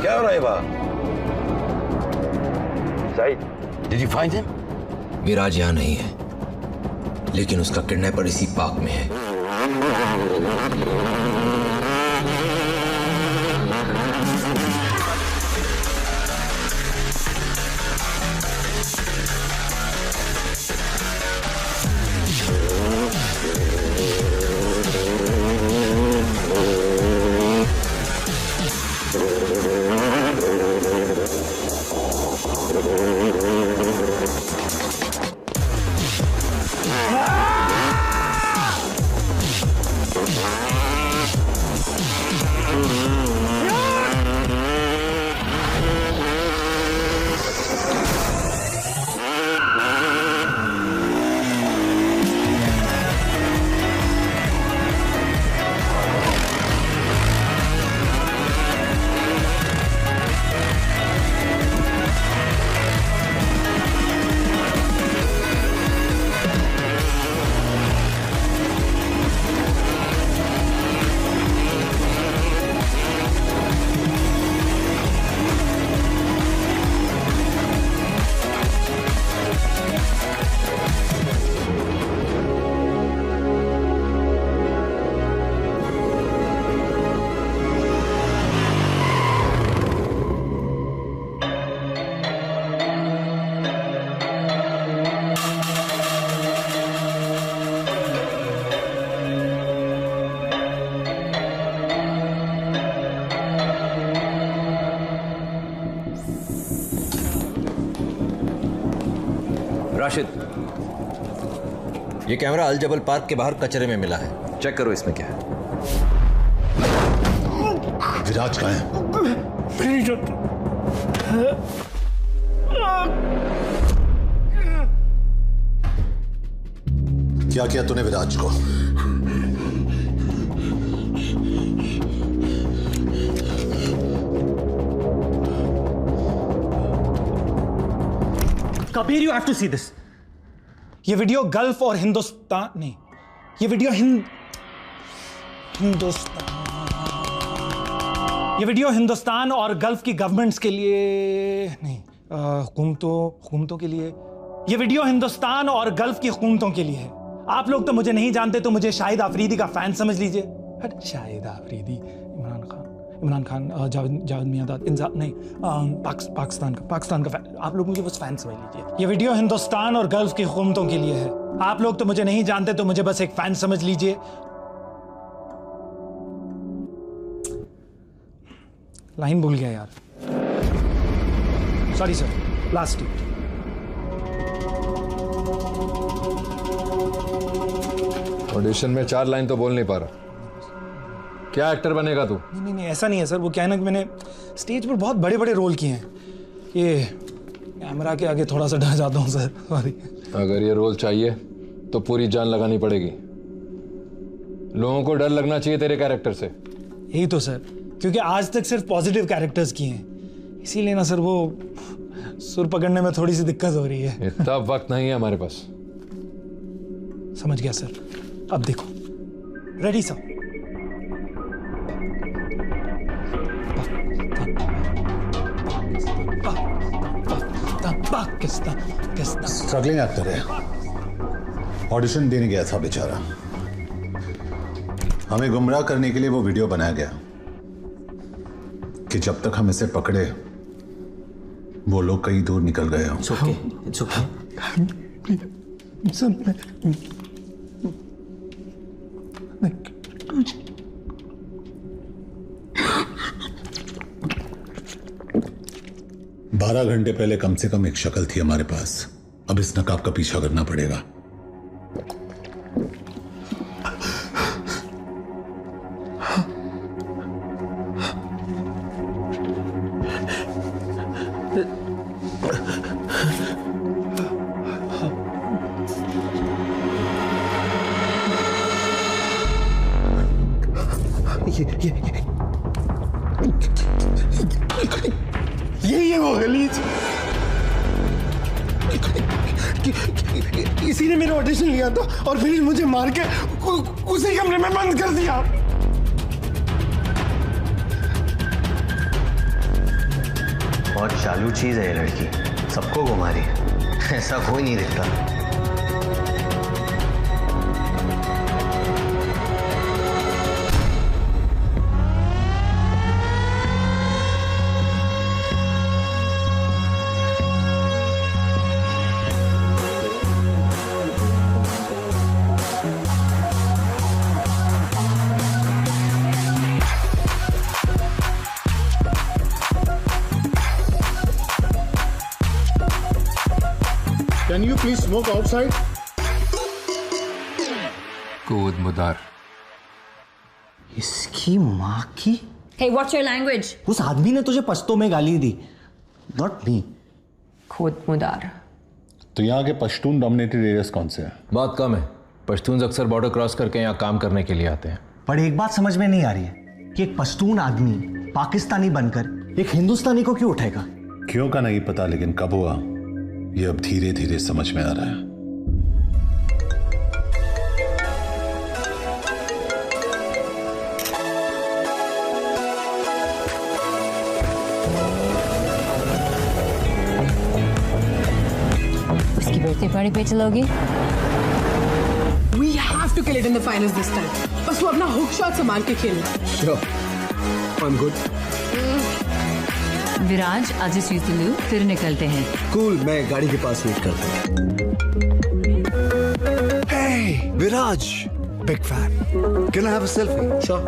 S20: क्या हो रहा है वहाँ? Saeed, did you find him?
S1: विराज यहाँ नहीं है, लेकिन उसका किडनैपर इसी पार्क में है। राशिद, ये कैमरा अल-जबल पार्क के बाहर कचरे में मिला है, चेक करो इसमें क्या है।
S9: विराज कहाँ है? क्या किया तूने विराज को?
S5: Kabir, you have to see this. ये वीडियो गल्फ और हिंदुस्तान नहीं, ये वीडियो हिंदुस्तान और गल्फ की गवर्नमेंट्स के लिए नहीं, हुकूमतों के लिए। ये वीडियो हिंदुस्तान और गल्फ की हुकूमतों के लिए है। आप लोग तो मुझे नहीं जानते, तो मुझे शाहिद आफरीदी का फैन समझ लीजिए। शाहिद आफरीदी, इमरान खान, जावेद मियांदाद, नहीं, पाकिस्तान का फैन। आप लोग मुझे बस फैन समझ लीजिए। ये वीडियो हिंदुस्तान और गल्फ की हुकूमतों के लिए है। आप लोग तो मुझे नहीं जानते, तो मुझे बस एक फैन समझ लीजिए। लाइन भूल गया यार, sorry sir, last team.
S21: Audition में 4 लाइन तो बोल नहीं पा रहा, क्या एक्टर बनेगा तू?
S5: नहीं, ऐसा नहीं है सर। वो क्या है ना कि मैंने स्टेज पर बहुत बड़े बड़े रोल किए हैं, ये कैमरा के आगे थोड़ा सा डर जाता हूँ सर, सॉरी।
S21: अगर ये रोल चाहिए तो पूरी जान लगानी पड़ेगी। लोगों को डर लगना चाहिए तेरे कैरेक्टर से।
S5: यही तो सर, क्योंकि आज तक सिर्फ पॉजिटिव कैरेक्टर्स किए हैं, इसीलिए ना सर वो सुर पकड़ने में थोड़ी सी दिक्कत हो रही है।
S21: इतना वक्त नहीं है हमारे पास।
S5: समझ गया सर, अब देखो। Ready sir?
S9: स्ट्रगलिंग एक्टर है, ऑडिशन देने गया था बेचारा। हमें गुमराह करने के लिए वो वीडियो बनाया गया कि जब तक हम इसे पकड़े वो लोग कहीं दूर निकल गए हों।
S12: It's okay.
S9: बारह घंटे पहले कम से कम एक शक्ल थी हमारे पास, अब इस नकाब का पीछा करना पड़ेगा।
S12: यही है वो गलीज, इसी ने मेरा ऑडिशन लिया था और फिर मुझे मार के उसी कमरे में बंद कर दिया।
S14: बहुत चालू चीज है ये लड़की, सबको घुमा रही है, ऐसा कोई नहीं दिखता।
S8: Can you please smoke outside?
S21: कूद मुदार।
S12: इसकी माँ की।
S18: Hey, what's your language?
S12: उस आदमी ने तुझे पश्तो में गाली दी, not me.
S18: खुद मुदार।
S9: तो यहाँ के पश्तून डोमिनेटेड एरियाज कौन से हैं?
S1: बात कम है, पश्तून अक्सर बॉर्डर क्रॉस करके यहाँ काम करने के लिए आते हैं।
S12: पर एक बात समझ में नहीं आ रही है कि एक पश्तून आदमी पाकिस्तानी बनकर एक हिंदुस्तानी को क्यों उठाएगा?
S9: क्यों का नहीं पता, लेकिन कब हुआ ये अब धीरे धीरे समझ में आ रहा है।
S6: उसकी बर्थडे पार्टी पे चलोगी?
S10: We have to kill it in the finals this time. बस वो अपना हुक शॉट संभाल के खेलना।
S13: Sure, I'm good.
S6: विराज आज इस लू, फिर निकलते हैं।
S13: कूल, मैं गाड़ी के पास वेट करता हूँ। Hey, Viraj, big fan. Can I have a selfie? Sure.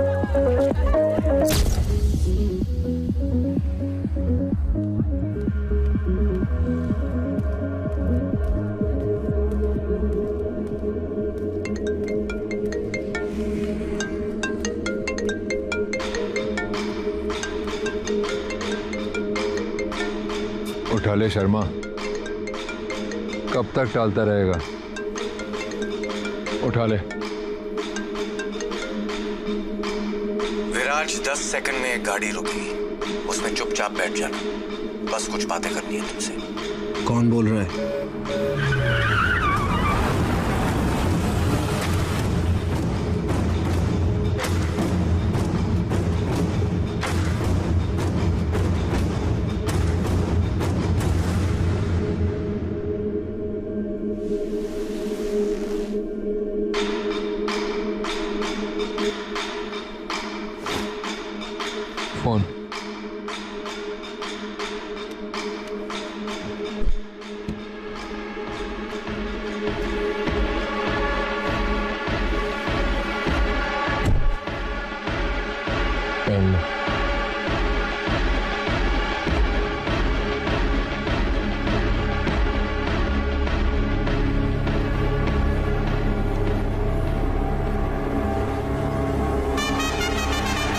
S21: उठा ले शर्मा, कब तक टालता रहेगा? उठा ले।
S14: विराज 10 सेकंड में एक गाड़ी रुकी, उसमें चुपचाप बैठ जाना, बस कुछ बातें करनी है तुमसे।
S13: कौन बोल रहा है?
S21: Phone. Pen.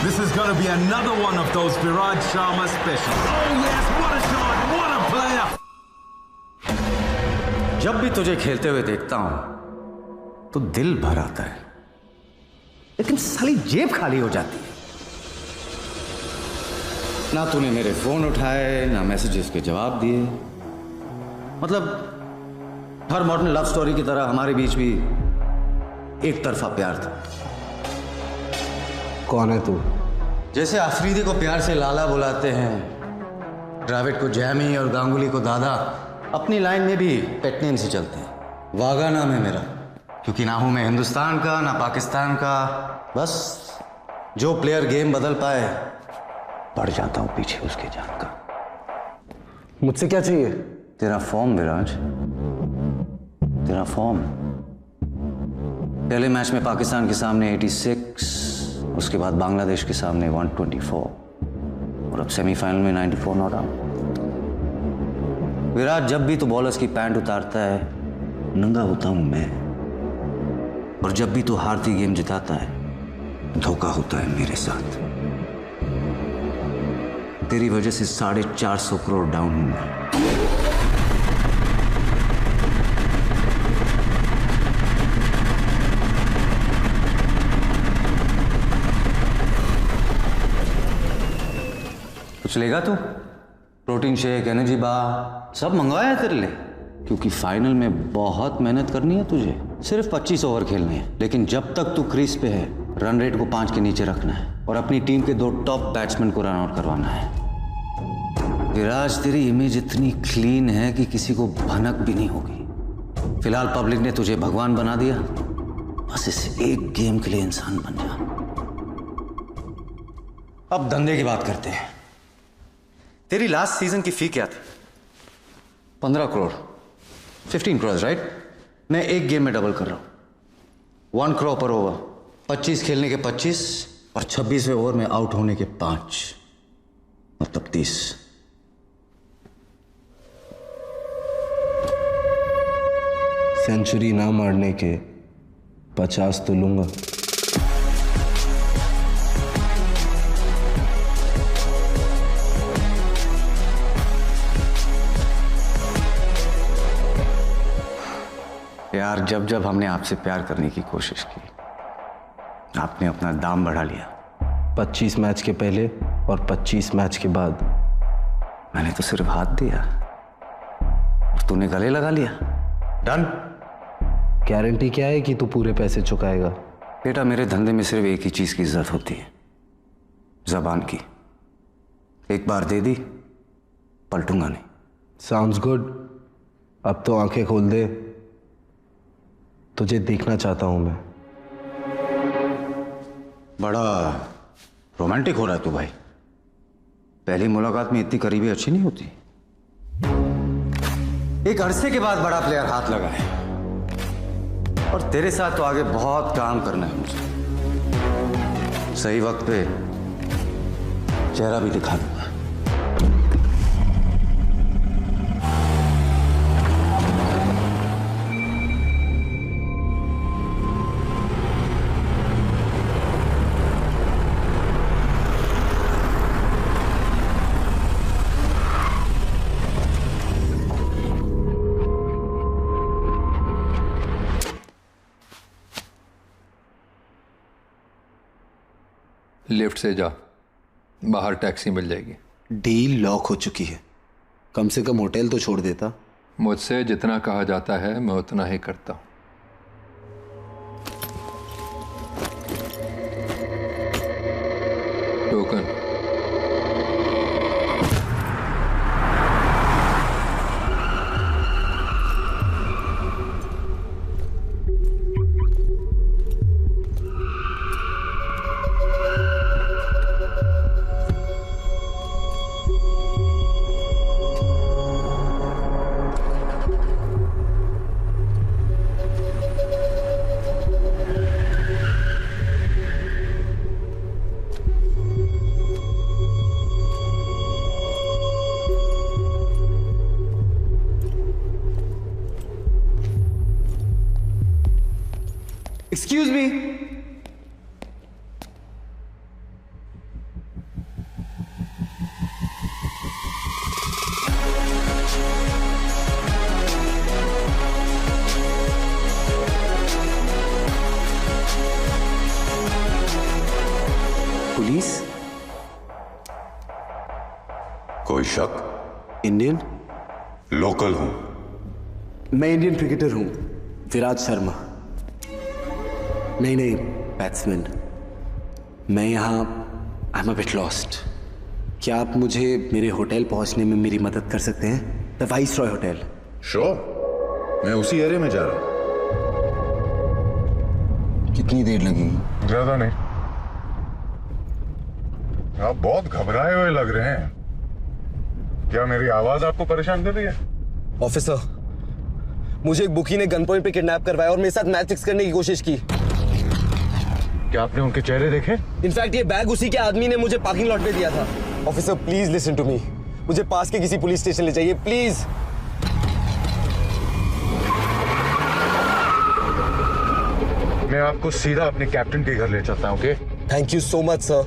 S17: This is going to be another one of those Viraj Sharma specials. Oh yes, what a shot, what a player!
S15: जब भी तुझे खेलते हुए देखता हूं तो दिल भर आता है, लेकिन साली जेब खाली हो जाती है। ना तूने मेरे फोन उठाए, ना मैसेजेस के जवाब दिए। मतलब हर मॉडर्न लव स्टोरी की तरह हमारे बीच भी एक तरफा प्यार था।
S2: कौन है तू?
S15: जैसे अफरीदी को प्यार से लाला बुलाते हैं, द्रविड़ को जैमी और गांगुली को दादा, अपनी लाइन में भी पेट नेम से चलते हैं। वागा नाम है मेरा, क्योंकि ना हूं मैं हिंदुस्तान का ना पाकिस्तान का। बस जो प्लेयर गेम बदल पाए पड़ जाता हूं पीछे उसके जान का।
S2: मुझसे क्या चाहिए?
S15: तेरा फॉर्म विराज, तेरा फॉर्म। पहले मैच में पाकिस्तान के सामने 86, उसके बाद बांग्लादेश के सामने 124 और अब सेमीफाइनल में 94 नॉट आउट। विराट, जब भी तो बॉलर्स की पैंट उतारता है नंगा होता हूं मैं, और जब भी तो हारती गेम जिताता है धोखा होता है मेरे साथ। तेरी वजह से 450 करोड़ डाउन हूं मैं। कुछ लेगा तू? प्रोटीन शेक, एनर्जी बार सब मंगवाया है तेरे लिए, क्योंकि फाइनल में बहुत मेहनत करनी है तुझे। सिर्फ 25 ओवर खेलने हैं, लेकिन जब तक तू क्रीज पे है रन रेट को 5 के नीचे रखना है और अपनी टीम के 2 टॉप बैट्समैन को रन आउट करवाना है। विराज, तेरी इमेज इतनी क्लीन है कि किसी को भनक भी नहीं होगी। फिलहाल पब्लिक ने तुझे भगवान बना दिया, बस इस एक गेम के लिए इंसान बन जा। अब धंधे की बात करते हैं। तेरी लास्ट सीजन की फी क्या थी? 15 करोड़, 15 करोड़, राइट? मैं एक गेम में डबल कर रहा हूं, 1 करोड़ पर ओवर। 25 खेलने के 25 और 26वें ओवर में आउट होने के 5, मतलब 30।
S2: सेंचुरी ना मारने के 50 तो लूंगा।
S15: यार, जब जब हमने आपसे प्यार करने की कोशिश की आपने अपना दाम बढ़ा लिया।
S2: 25 मैच के पहले और 25 मैच के बाद
S15: मैंने तो सिर्फ हाथ दिया और तूने गले लगा लिया। डन।
S2: गारंटी क्या है कि तू पूरे पैसे चुकाएगा?
S15: बेटा, मेरे धंधे में सिर्फ एक ही चीज की इज्जत होती है, जबान की। एक बार दे दी, पलटूंगा नहीं।
S2: Sounds good. अब तो आंखें खोल दे, तुझे देखना चाहता हूं मैं।
S15: बड़ा रोमांटिक हो रहा है तू भाई। पहली मुलाकात में इतनी करीबी अच्छी नहीं होती। एक अरसे के बाद बड़ा प्लेयर हाथ लगा है और तेरे साथ तो आगे बहुत काम करना है मुझे। सही वक्त पे चेहरा भी दिखा दूंगा।
S21: लिफ्ट से जा, बाहर टैक्सी मिल जाएगी।
S2: डील लॉक हो चुकी है, कम से कम होटल तो छोड़ देता।
S21: मुझसे जितना कहा जाता है मैं उतना ही करता हूं। टोकन।
S15: Excuse me. पुलिस?
S16: शक?
S2: इंडियन?
S16: लोकल हूं।
S2: मैं इंडियन क्रिकेटर हूं, विराट शर्मा। नहीं, बैट्समैन। मैं यहाँ I am a bit lost. क्या आप मुझे मेरे होटल पहुंचने में मेरी मदद कर सकते हैं? The viceroy hotel.
S16: श्योर, मैं उसी एरिया में जा रहा हूं।
S2: कितनी देर लगेगी?
S16: ज्यादा नहीं। आप बहुत घबराए हुए लग रहे हैं। क्या मेरी आवाज आपको परेशान कर रही है?
S2: ऑफिसर, मुझे एक बुकी ने गन पॉइंट पे किडनैप करवाया और मेरे साथ मैच फिक्स करने की कोशिश की।
S16: क्या आपने उनके चेहरे देखे?
S2: इनफैक्ट ये बैग उसी के आदमी ने मुझे पार्किंग लॉट पे दिया था। Officer please listen to me. मुझे पास के किसी पुलिस स्टेशन ले जाइए प्लीज।
S16: मैं आपको सीधा अपने कैप्टन के घर ले चलता हूं, okay?
S2: Thank you so much sir.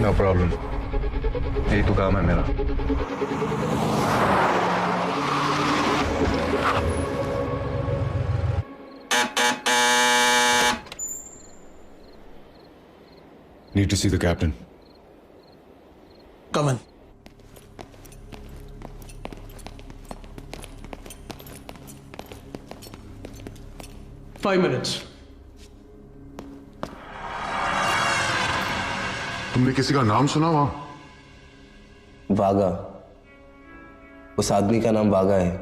S16: No problem, यही तो काम है मेरा। Need to see the captain.
S5: Come in.
S4: Five minutes.
S16: तुमने किसी का नाम सुना वहां?
S2: वागा। उस आदमी का नाम वागा है,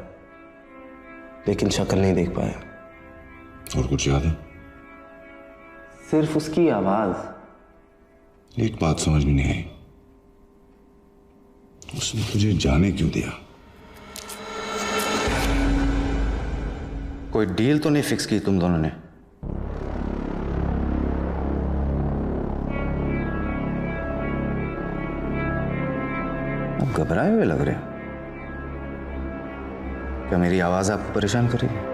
S2: लेकिन शक्ल नहीं देख पाया।
S16: और कुछ याद है?
S2: सिर्फ उसकी आवाज।
S16: एक बात समझ में नहीं आई, उसने तुझे जाने क्यों दिया?
S15: कोई डील तो नहीं फिक्स की तुम दोनों ने? आप घबराए हुए लग रहे हो। क्या मेरी आवाज आपको परेशान कर रही है?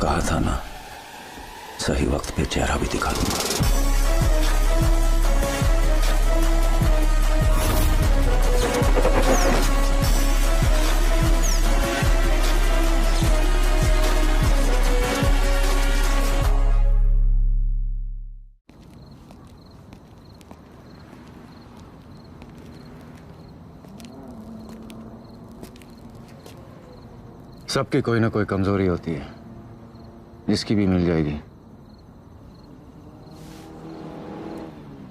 S15: कहा था ना, सही वक्त पे चेहरा भी दिखा दूंगा। सबकी कोई ना कोई कमजोरी होती है, जिसकी भी मिल जाएगी।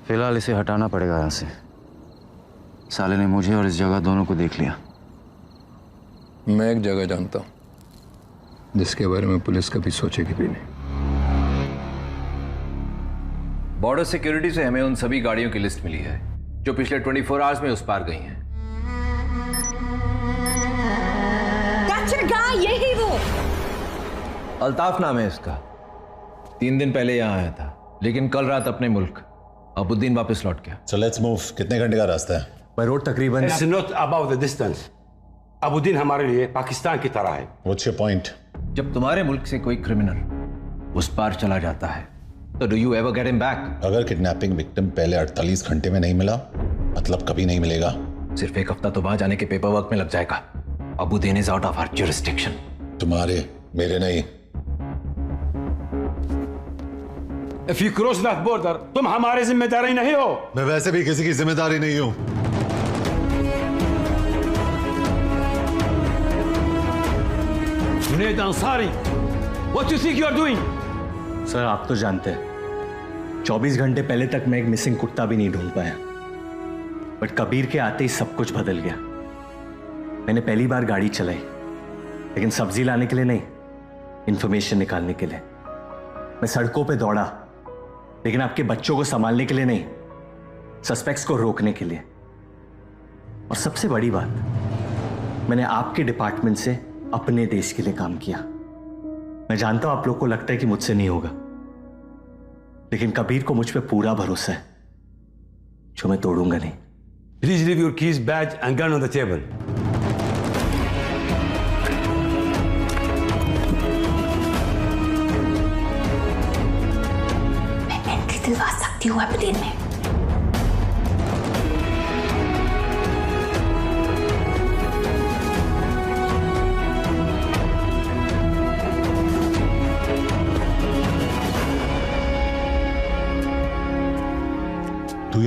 S15: फिलहाल इसे हटाना पड़ेगा यहां से। साले ने मुझे और इस जगह दोनों को देख लिया।
S21: मैं एक जगह जानता हूं जिसके बारे में पुलिस कभी सोचेगी भी नहीं।
S1: बॉर्डर सिक्योरिटी से हमें उन सभी गाड़ियों की लिस्ट मिली है जो पिछले 24 आवर्स में उस पार गई हैं।
S18: यही वो
S1: अल्ताफ नाम है इसका। 3 दिन पहले यहां आया था, लेकिन कल रात अपने मुल्क अबुद्दीन वापस लौट गया।
S9: So let's move. कितने घंटे का रास्ता है?
S14: बाय रोड तकरीबन।
S20: It's not about the distance. अबुद्दीन हमारे लिए पाकिस्तान की तरह है।
S9: What's your point?
S1: जब तुम्हारे मुल्क से कोई क्रिमिनल उस पार चला जाता है तो do you ever get him back?
S9: अगर किडनैपिंग विक्टिम पहले 48 घंटे में नहीं मिला, मतलब कभी नहीं मिलेगा।
S1: सिर्फ एक हफ्ता तो वहां जाने के पेपर वर्क में लग जाएगा। Abuddin is out of our jurisdiction.
S9: तुम्हारे, मेरे नहीं।
S20: If you cross that border, तुम हमारे जिम्मेदारी नहीं हो।
S9: मैं वैसे भी किसी की जिम्मेदारी नहीं हूं।
S20: Junaid Ansari, what do you think you are doing?
S14: Sir आप तो जानते हैं 24 घंटे पहले तक मैं एक मिसिंग कुत्ता भी नहीं ढूंढ पाया, बट कबीर के आते ही सब कुछ बदल गया। मैंने पहली बार गाड़ी चलाई, लेकिन सब्जी लाने के लिए नहीं, इंफॉर्मेशन निकालने के लिए। मैं सड़कों पे दौड़ा, लेकिन आपके बच्चों को संभालने के लिए नहीं, सस्पेक्ट्स को रोकने के लिए। और सबसे बड़ी बात, मैंने आपके डिपार्टमेंट से अपने देश के लिए काम किया। मैं जानता हूं आप लोग को लगता है कि मुझसे नहीं होगा, लेकिन कबीर को मुझ पे पूरा भरोसा है, जो मैं तोड़ूंगा नहीं।
S20: Please leave your keys, badge and gun on the table.
S18: दिलवा सकती हूँ अबुद्दीन में।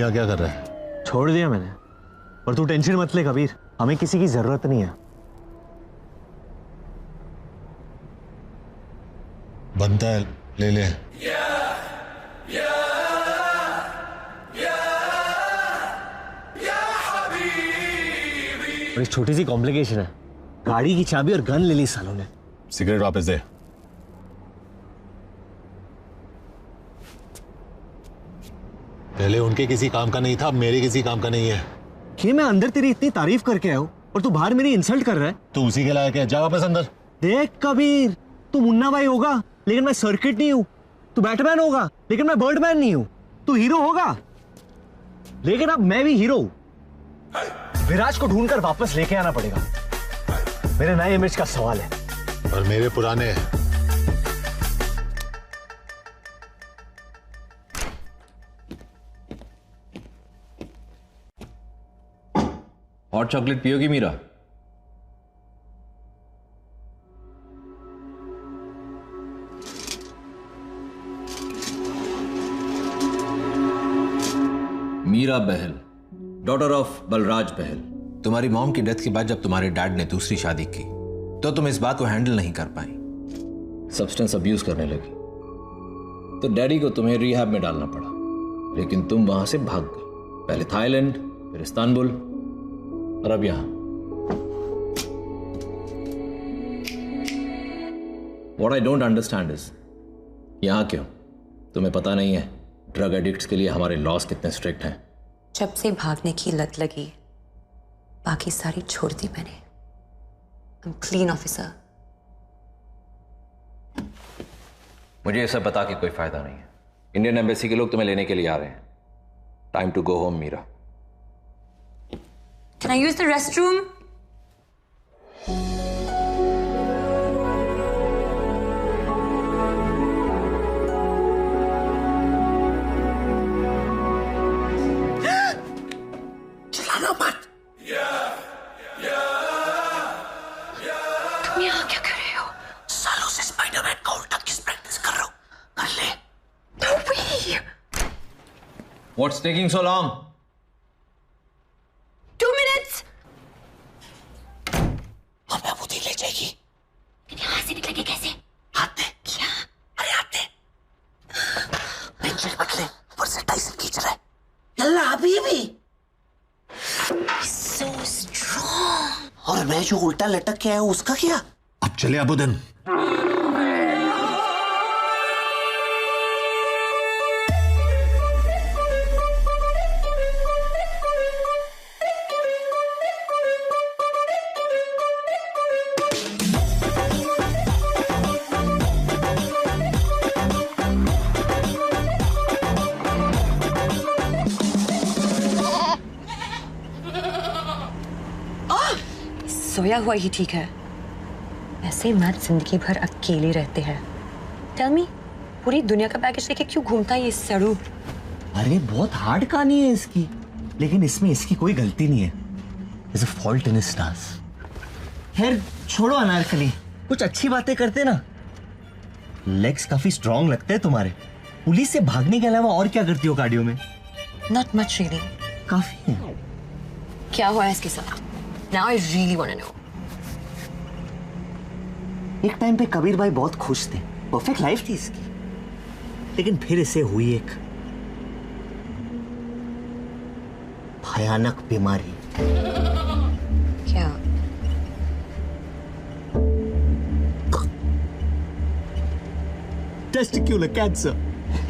S9: यहाँ क्या कर रहा है?
S14: छोड़ दिया मैंने, और तू टेंशन मत ले कबीर, हमें किसी की जरूरत नहीं है।
S9: बनता है, ले ले।
S14: और एक छोटी सी कॉम्प्लिकेशन है, गाड़ी की चाबी और गन ले ली सालों ने।
S9: सिगरेट वापस दे। पहले उनके किसी काम का नहीं था, अब मेरे किसी काम का नहीं है।
S14: कि मैं अंदर तेरी इतनी तारीफ करके आया हूं और तू बाहर मेरी इंसल्ट कर रहा है।
S9: तू उसी के लायक है, जा वापस अंदर।
S14: देख कबीर, तू मुन्ना भाई होगा लेकिन मैं सर्किट नहीं हूं, तू बैटमैन होगा लेकिन मैं बर्डमैन नहीं हूं, तू हीरो होगा लेकिन अब मैं भी हीरो हूं। विराज को ढूंढकर वापस लेके आना पड़ेगा, मेरे नए इमेज का सवाल है।
S9: और मेरे पुराने।
S1: हॉट चॉकलेट पियोगी मीरा? Meera Behl, daughter of Balraj Behl. तुम्हारी मॉम की डेथ के बाद जब तुम्हारे डैड ने दूसरी शादी की तो तुम इस बात को हैंडल नहीं कर पाई, सब्सटेंस अब्यूज करने लगी, तो डैडी को तुम्हें रिहैब में डालना पड़ा, लेकिन तुम वहां से भाग गई, पहले थाईलैंड, फिर इस्तांबुल और अब यहां। What I don't understand is, यहां क्यों? तुम्हें पता नहीं है ड्रग एडिक्ट्स के लिए हमारे लॉस कितने स्ट्रिक्ट हैं।
S18: जब से भागने की लत लगी, बाकी सारी छोड़ दी मैंने। I'm clean officer.
S1: मुझे ये सब बता के कोई फायदा नहीं है। इंडियन एम्बेसी के लोग तुम्हें लेने के लिए आ रहे हैं। Time to go home Meera.
S18: Can I use the restroom?
S12: चलाना मत।
S18: तुम यहाँ क्या कर रहे हो?
S12: सालों से स्पाइडरमैन का उल्टा किस प्रैक्टिस कर रहा हूँ, कर ले।
S18: No way!
S1: What's taking so long?
S18: 2 minutes!
S12: हमें अबूदी ले जाएगी।
S18: यहाँ से निकलेंगे कैसे?
S12: हाथ दे। क्या? अरे हाथ दे। पेंसिल मत ले, ऊपर से टाइसन खींच रहा है। यल्ला अभी भी।
S18: So strong.
S12: और मैं जो उल्टा लटक के आया हूँ उसका क्या?
S9: अब चले अबूदन।
S18: सोया हुआ ही ठीक है, ऐसे मत जिंदगी भर अकेले रहते हैं। टेल मी, पूरी दुनिया का पैकेज लेके क्यों घूमता है ये सरू?
S14: अरे बहुत हार्ड कहानी है इसकी, लेकिन इसमें इसकी कोई गलती नहीं है। There's a fault in his stars. खैर छोड़ो अनारकली, कुछ अच्छी बातें करते ना। लेग्स काफी स्ट्रॉन्ग लगते हैं तुम्हारे। पुलिस से भागने के अलावा और क्या करती हो कार्डियो में?
S18: Not much really.
S14: काफी है।
S18: क्या हुआ है इसके साथ? Now I really want to know.
S14: एक टाइम पे कबीर भाई बहुत खुश थे, परफेक्ट लाइफ थी इसकी, लेकिन फिर इसे हुई एक भयानक बीमारी।
S18: क्या?
S14: टेस्टिक्युलर कैंसर,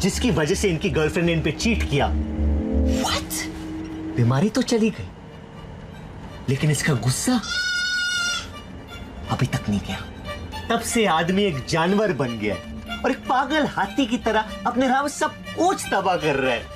S14: जिसकी वजह से इनकी गर्लफ्रेंड ने इन पे चीट किया।
S18: What?
S14: बीमारी तो चली गई, लेकिन इसका गुस्सा अभी तक नहीं गया। तब से आदमी एक जानवर बन गया और एक पागल हाथी की तरह अपने राह में सब कुछ तबाह कर रहा है।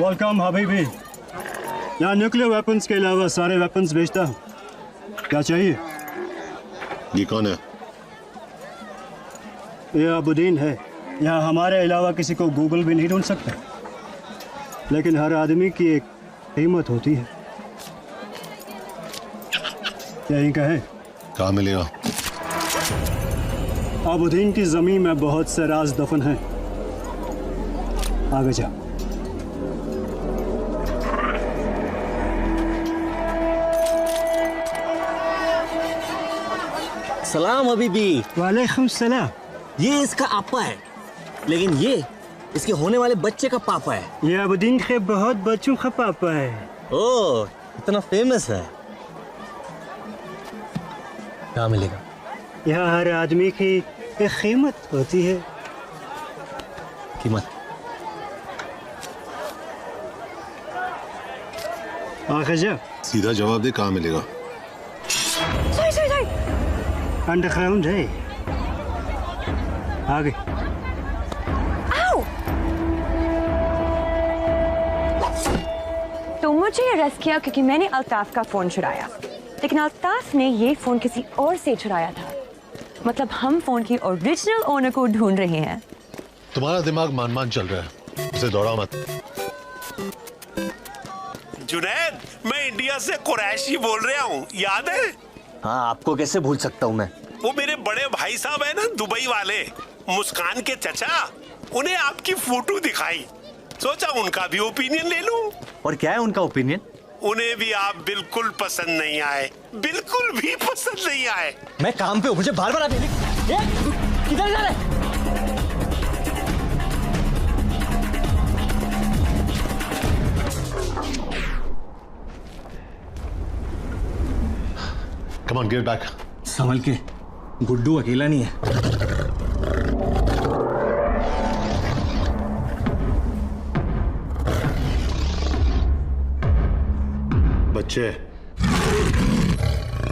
S11: वेलकम हबीबी। यहाँ न्यूक्लियर वेपन्स के अलावा सारे वेपन्स बेचता हूँ। क्या चाहिए?
S9: ये कौन है?
S11: ये अबुद्दीन है। यहाँ हमारे अलावा किसी को गूगल भी नहीं ढूंढ सकता, लेकिन हर आदमी की एक कीमत होती है। यही का है।
S9: कहाँ मिलेगा?
S11: अबुद्दीन की जमीन में बहुत से राज दफन हैं। आगे जा।
S14: सलाम हबीबी।
S11: वालेकुम सलाम।
S14: ये इसका आपा है, लेकिन ये इसके होने वाले बच्चे का पापा है।
S11: ये अबुद्दीन के बहुत बच्चों का पापा है।
S14: ओह, इतना फेमस है। क्या मिलेगा?
S11: यहाँ हर आदमी की एक कीमत होती है।
S14: कीमत?
S11: आगे जा।
S9: सीधा जवाब दे, कहाँ मिलेगा?
S11: अंडरग्राउंड है। आगे।
S18: तो मुझे अरेस्ट किया क्योंकि मैंने अल्ताफ का फोन चुराया, लेकिन अल्ताफ ने ये फोन किसी और से चुराया था। मतलब हम फोन की ओरिजिनल ओनर को ढूंढ रहे हैं।
S9: तुम्हारा दिमाग मान चल रहा है, उसे दौड़ा मत।
S19: जुनैद, मैं इंडिया से कुरैशी बोल रहा हूँ, याद है?
S14: हाँ, आपको कैसे भूल सकता हूँ मैं।
S19: वो मेरे बड़े भाई साहब है ना, दुबई वाले, मुस्कान के चचा, उन्हें आपकी फोटो दिखाई, सोचा उनका भी ओपिनियन ले लूं।
S14: और क्या है उनका ओपिनियन?
S19: उन्हें भी आप बिल्कुल पसंद नहीं आए, बिल्कुल भी पसंद नहीं आए।
S14: मैं काम पे हूँ, मुझे बार बार आप किधर जा रहे?
S9: Come on, get back.
S14: संभल के, गुड्डू अकेला नहीं है।
S9: बच्चे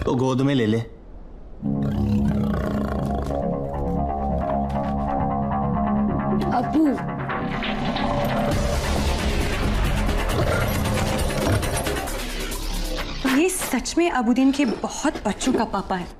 S14: तो गोद में ले ले।
S18: अबू, ये सच में अबुद्दीन के बहुत बच्चों का पापा है।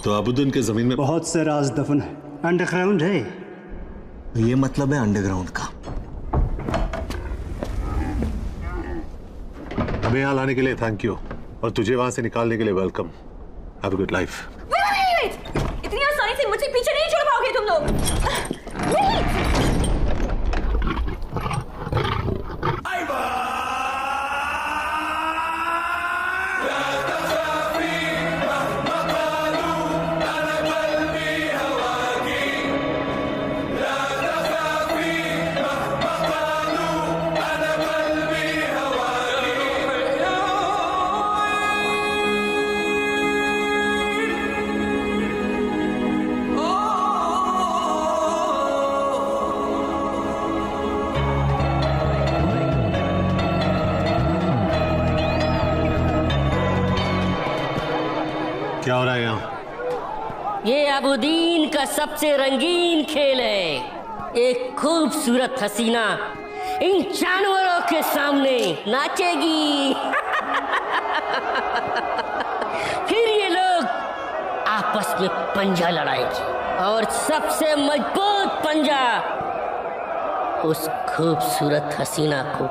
S9: तो अबुद्दीन के जमीन में
S11: बहुत से राज दफन है। अंडरग्राउंड है।
S14: ये मतलब है अंडरग्राउंड का।
S9: हमें यहाँ लाने के लिए थैंक यू। और तुझे वहां से निकालने के लिए welcome. Have a good life.
S18: इतनी आसानी से मुझे पीछे नहीं छोड़ पाओगे तुम लोग।
S9: क्या हो रहा है यहाँ?
S3: ये अबुदीन का सबसे रंगीन खेल है। एक खूबसूरत हसीना इन जानवरों के सामने नाचेगी। फिर ये लोग आपस में पंजा लड़ाएंगे और सबसे मजबूत पंजा उस खूबसूरत हसीना को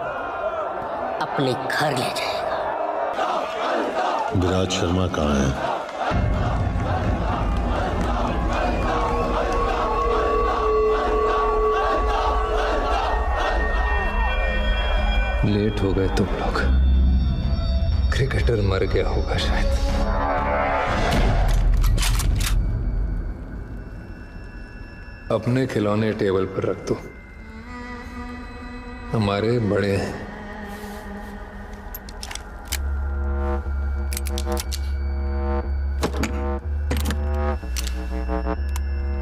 S3: अपने घर ले जाएगा।
S9: विराज शर्मा कहाँ है?
S21: लेट हो गए तुम लोग। क्रिकेटर मर गया होगा शायद। अपने खिलौने टेबल पर रख दो, हमारे बड़े हैं।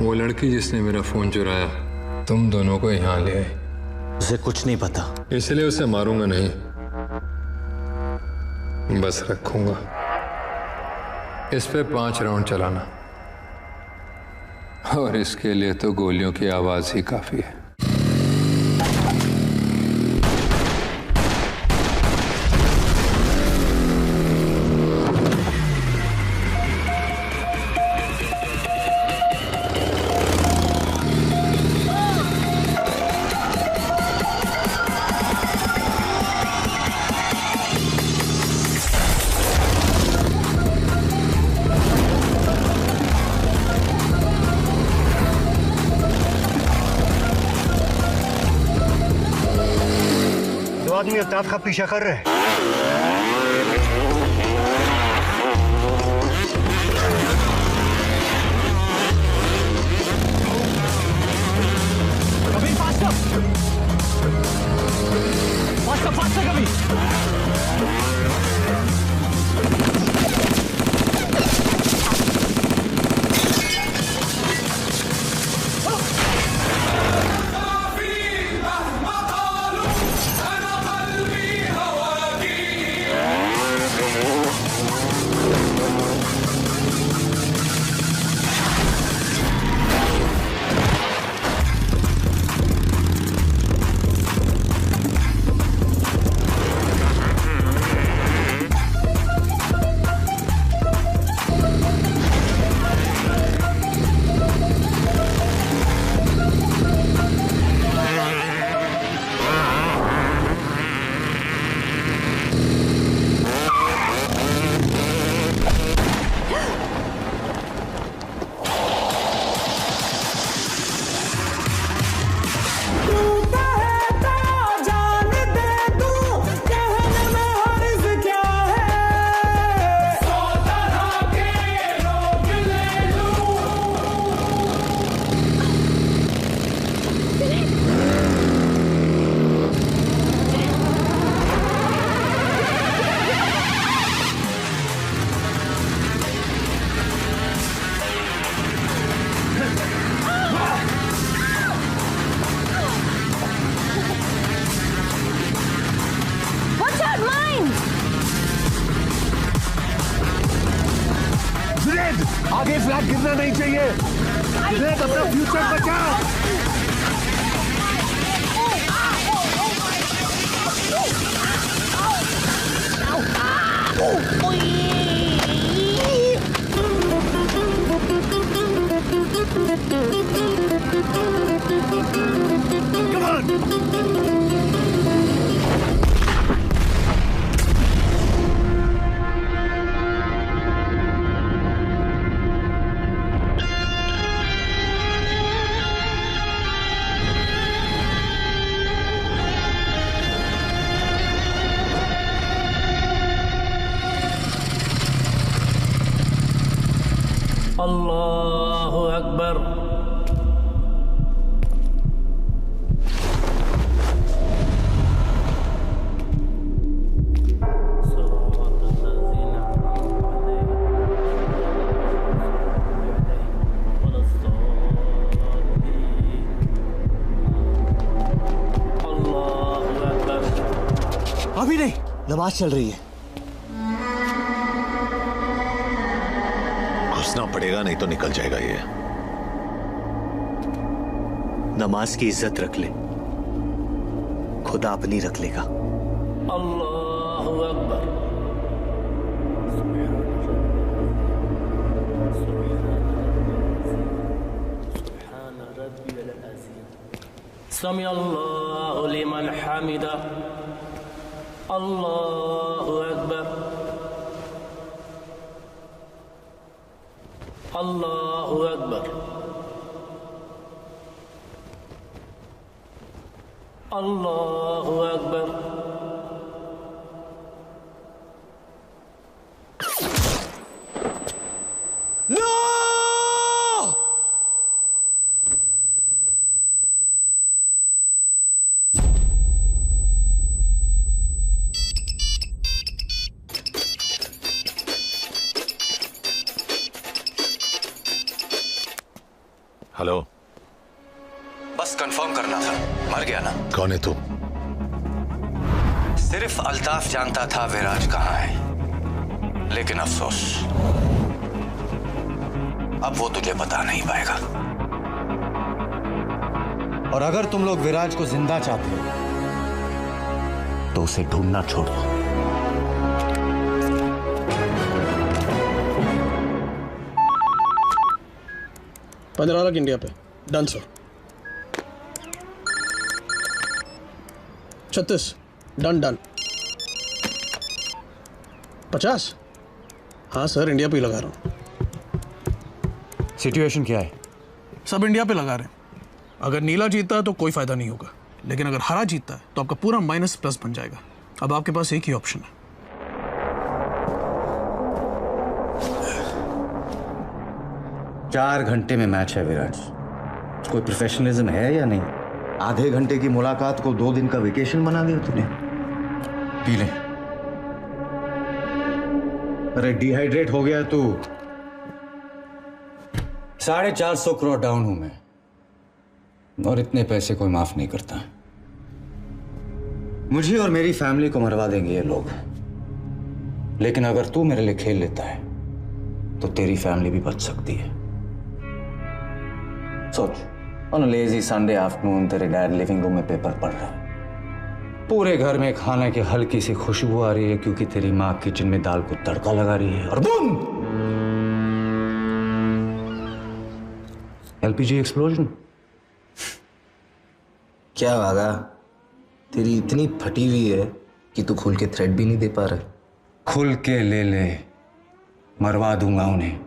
S21: वो लड़की जिसने मेरा फोन चुराया तुम दोनों को यहां ले आई।
S15: उसे कुछ नहीं पता,
S21: इसलिए उसे मारूंगा नहीं, बस रखूंगा। इस पे 5 राउंड चलाना, और इसके लिए तो गोलियों की आवाज ही काफी है।
S11: आदमी अल्ताफ का पीछा कर रहे हैं।
S5: कभी फास्ट कभी।
S12: आगे फ्लैग गिरना नहीं चाहिए। अपना फ्यूचर बचा। Come on!
S7: अल्लाहु अकबर।
S2: अभी नहीं, नमाज चल रही है।
S9: घुसना पड़ेगा नहीं तो निकल जाएगा ये।
S2: नमाज की इज्जत रख ले, खुदा अपनी रख लेगा।
S7: अल्लाहु अकबर। समी अल्लाहु लिमन हमिदा। अल्लाहु अकबर। अल्लाहु अकबर। अल्लाहु अकबर।
S2: नो!
S9: हेलो,
S15: बस कंफर्म करना था, मर गया ना?
S9: कौन है तू?
S15: सिर्फ अल्ताफ जानता था विराज कहाँ है, लेकिन अफसोस अब वो तुझे बता नहीं पाएगा। और अगर तुम लोग विराज को जिंदा चाहते हो तो उसे ढूंढना छोड़ दो।
S22: $15 इंडिया पे। Done sir. 36 done done. 50। हाँ सर, इंडिया पे ही लगा रहा हूँ।
S15: सिचुएशन क्या है?
S22: सब इंडिया पे लगा रहे हैं। अगर नीला जीतता है तो कोई फायदा नहीं होगा, लेकिन अगर हरा जीतता है तो आपका पूरा माइनस प्लस बन जाएगा। अब आपके पास एक ही ऑप्शन है।
S15: चार घंटे में मैच है विराज। कोई प्रोफेशनलिज्म है या नहीं? आधे घंटे की मुलाकात को 2 दिन का वेकेशन बना दिया तूने। पी ले। अरे डिहाइड्रेट हो गया तू। 450 करोड़ डाउन हूं मैं, और इतने पैसे कोई माफ नहीं करता। मुझे और मेरी फैमिली को मरवा देंगे ये लोग, लेकिन अगर तू मेरे लिए खेल लेता है तो तेरी फैमिली भी बच सकती है। सोच, on a lazy Sunday afternoon तेरे डैड लिविंग रूम में पेपर पढ़ रहा है। पूरे घर में खाने की हल्की सी खुशबू आ रही है क्योंकि तेरी माँ किचन में दाल को तड़का लगा रही है, और बूम! LPG explosion.
S2: क्या वागा, तेरी इतनी फटी हुई है कि तू खुल के थ्रेड भी नहीं दे पा रहा।
S15: खुल के ले ले, मरवा दूंगा उन्हें।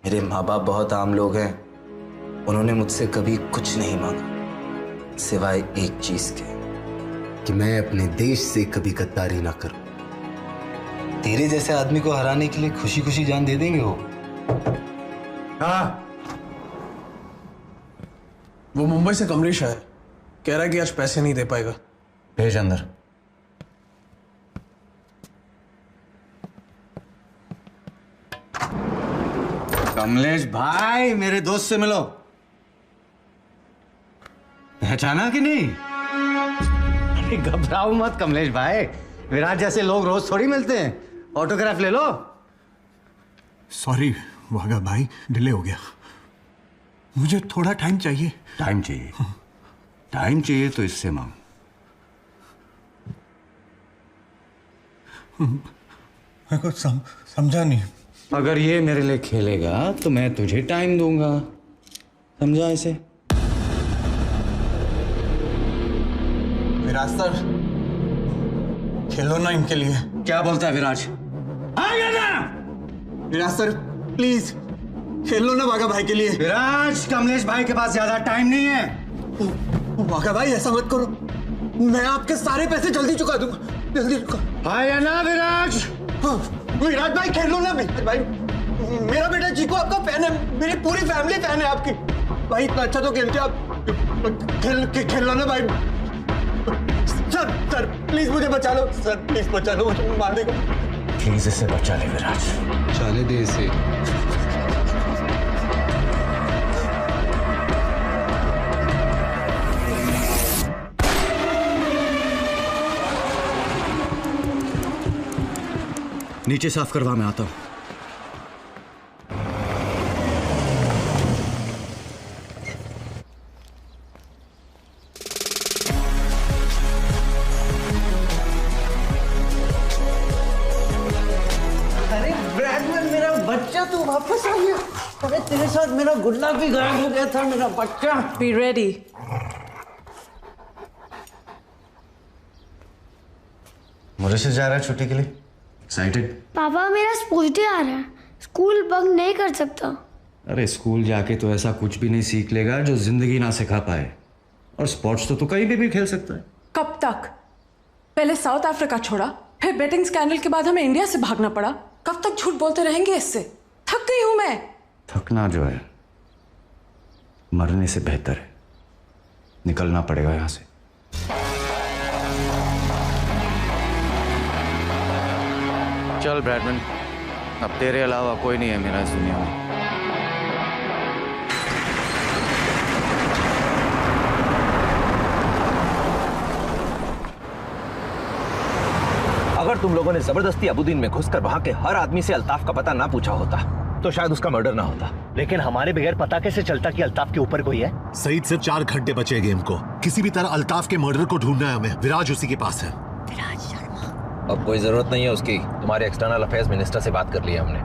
S2: मेरे माँ बाप बहुत आम लोग हैं, उन्होंने मुझसे कभी कुछ नहीं मांगा सिवाय एक चीज के, कि मैं अपने देश से कभी गद्दारी ना करूं। तेरे जैसे आदमी को हराने के लिए खुशी खुशी जान दे देंगे वो।
S15: हाँ,
S22: वो मुंबई से कमलेश आया, कह रहा है कि आज पैसे नहीं दे पाएगा।
S15: भेज अंदर। कमलेश भाई, मेरे दोस्त से मिलो। पहचाना कि नहीं? अरे घबराओ मत कमलेश भाई, विराट जैसे लोग रोज थोड़ी मिलते हैं। ऑटोग्राफ ले लो।
S13: सॉरी वागा भाई, डिले हो गया। मुझे थोड़ा टाइम चाहिए।
S15: टाइम चाहिए? टाइम चाहिए तो इससे मांग।
S13: मेरे को समझा नहीं।
S15: अगर ये मेरे लिए खेलेगा तो मैं तुझे टाइम दूंगा, समझा इसे?
S13: विराज सर, खेलो ना इनके लिए।
S15: क्या बोलता है विराज?
S13: आगे ना! विराज सर प्लीज खेल लो ना वागा भाई के लिए।
S15: विराज, कमलेश भाई के पास ज्यादा टाइम नहीं है।
S13: वागा भाई ऐसा मत करो, मैं आपके सारे पैसे जल्दी चुका दूंगा। जल्दी चुका।
S15: आया ना विराज?
S13: हाँ, विराज भाई खेल लो ना। विराज भाई मेरा बेटा चीकू आपका फैन है, मेरी पूरी फैमिली फैन है आपकी। भाई इतना अच्छा तो खेलते आप, खेलना ना भाई। सर प्लीज मुझे बचा लो, सर प्लीज बचा लो, मुझे मार देगा।
S1: प्लीज इसे बचा ले विराज,
S2: चाले दे इसे।
S14: नीचे साफ करवा, मैं आता हूं।
S12: अरे ब्रैडमैन, मेरा बच्चा तू वापस आ गया। अरे तेरे साथ मेरा गुल्ला भी गायब हो गया था, मेरा बच्चा।
S8: Be ready.
S14: मॉरिशस जा रहा है छुट्टी के लिए, एक्साइटेड?
S10: पापा मेरा स्पोर्ट्स डे आ रहा है, स्कूल बंक नहीं कर सकता।
S15: अरे स्कूल जाके तो ऐसा कुछ भी नहीं सीख लेगा जो जिंदगी ना सिखा पाए। और स्पोर्ट्स तो तू कहीं भी खेल सकता है।
S8: कब तक? पहले साउथ अफ्रीका छोड़ा, फिर बेटिंग स्कैंडल के बाद हमें इंडिया से भागना पड़ा। कब तक झूठ बोलते रहेंगे? इससे थक गई हूं मैं।
S15: थकना जो है मरने से बेहतर है। निकलना पड़ेगा यहां से। चल ब्रैडमैन, अब तेरे अलावा कोई नहीं है मेरा इस दुनिया में।
S1: अगर तुम लोगों ने जबरदस्ती अबुद्दीन में घुसकर वहां के हर आदमी से अल्ताफ का पता ना पूछा होता तो शायद उसका मर्डर ना होता।
S14: लेकिन हमारे बगैर पता कैसे चलता कि अल्ताफ के ऊपर कोई है?
S9: सईद, सिर्फ 4 घंटे बचे गेम को। किसी भी तरह अल्ताफ के मर्डर को ढूंढना है हमें। विराज उसी के पास है।
S1: अब कोई जरूरत नहीं है उसकी। तुम्हारे एक्सटर्नल अफेयर्स मिनिस्टर से बात कर ली हमने,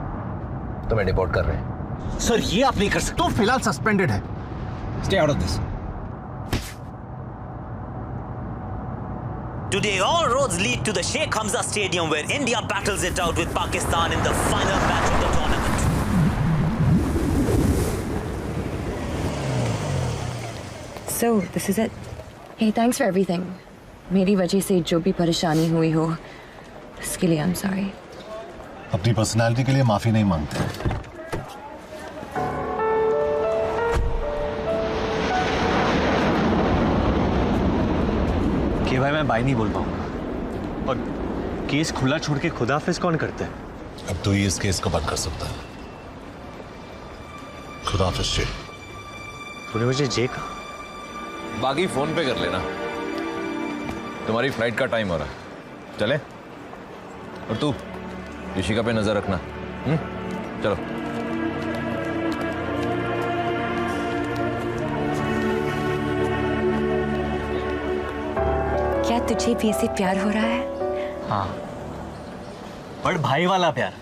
S1: तुम्हें डिपोर्ट कर रहे हैं।
S14: सर ये आप नहीं कर सकते।
S1: तो फिलहाल सस्पेंडेड है। Stay out of this.
S23: Today, all roads lead to the Sheikh Hamza Stadium where India battles it out with Pakistan in the final match of the tournament.
S18: So, this is it. Hey, thanks for everything. मेरी वजह से जो भी परेशानी हुई हो, उसके लिए I'm sorry.
S9: अपनी पर्सनालिटी के लिए माफी नहीं मांगते।
S14: कि भाई मैं बाई नहीं बोल पाऊंगा। और केस खुला छोड़ के खुदाफिज कौन करता है?
S9: अब तो ही इस केस को बंद कर सकता है। खुदाफिज जे।
S14: तूने मुझे जे कहा?
S1: बाकी फोन पे कर लेना। तुम्हारी फ्लाइट का टाइम हो रहा है, चले? और तू ऋषिका पे नजर रखना। चलो।
S18: क्या तुझे भी ऐसे प्यार हो रहा है?
S14: हाँ, बड़ भाई वाला प्यार।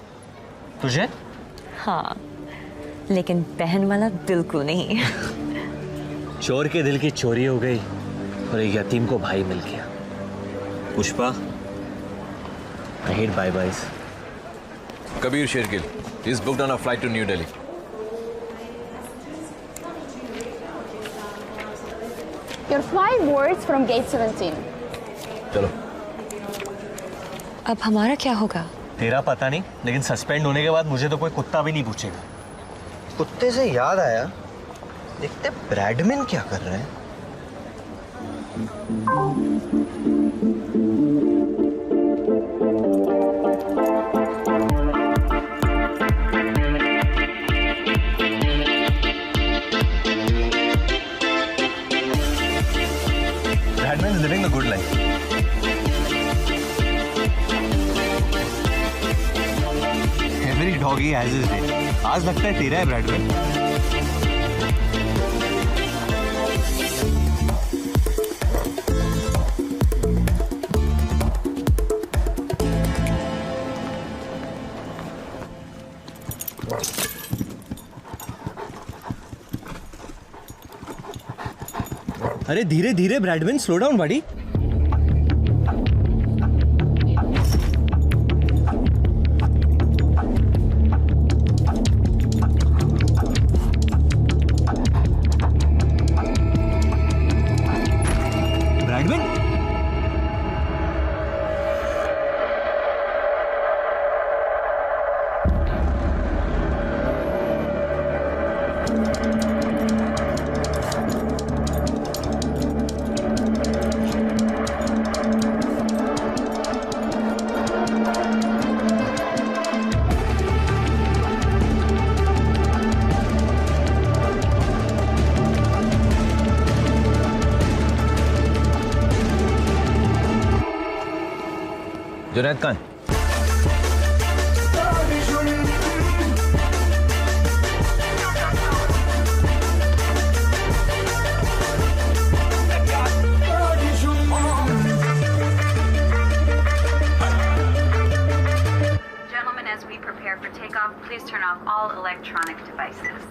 S14: तुझे?
S18: हाँ, लेकिन बहन वाला बिल्कुल नहीं।
S14: चोर के दिल की चोरी हो गई और एक यतीम को भाई मिल गया। Pushpa, I hate bye-byes.
S1: Kabir Shergill is booked on a flight to New Delhi.
S24: Your flight boards from gate 17.
S1: चलो।
S18: अब हमारा क्या होगा?
S14: तेरा पता नहीं, लेकिन सस्पेंड होने के बाद मुझे तो कोई कुत्ता भी नहीं पूछेगा।
S12: कुत्ते से याद आया, देखते ब्रैडमैन क्या कर रहे हैं।
S14: Bradman is living a good life. Every doggy has his day. आज लगता है तेरा है ब्रैडमैन। अरे धीरे धीरे ब्रैडमैन, स्लो डाउन बड़ी। Bradman,
S1: Junaid Khan,
S4: Gentlemen, as we prepare for takeoff, please turn off all electronic devices.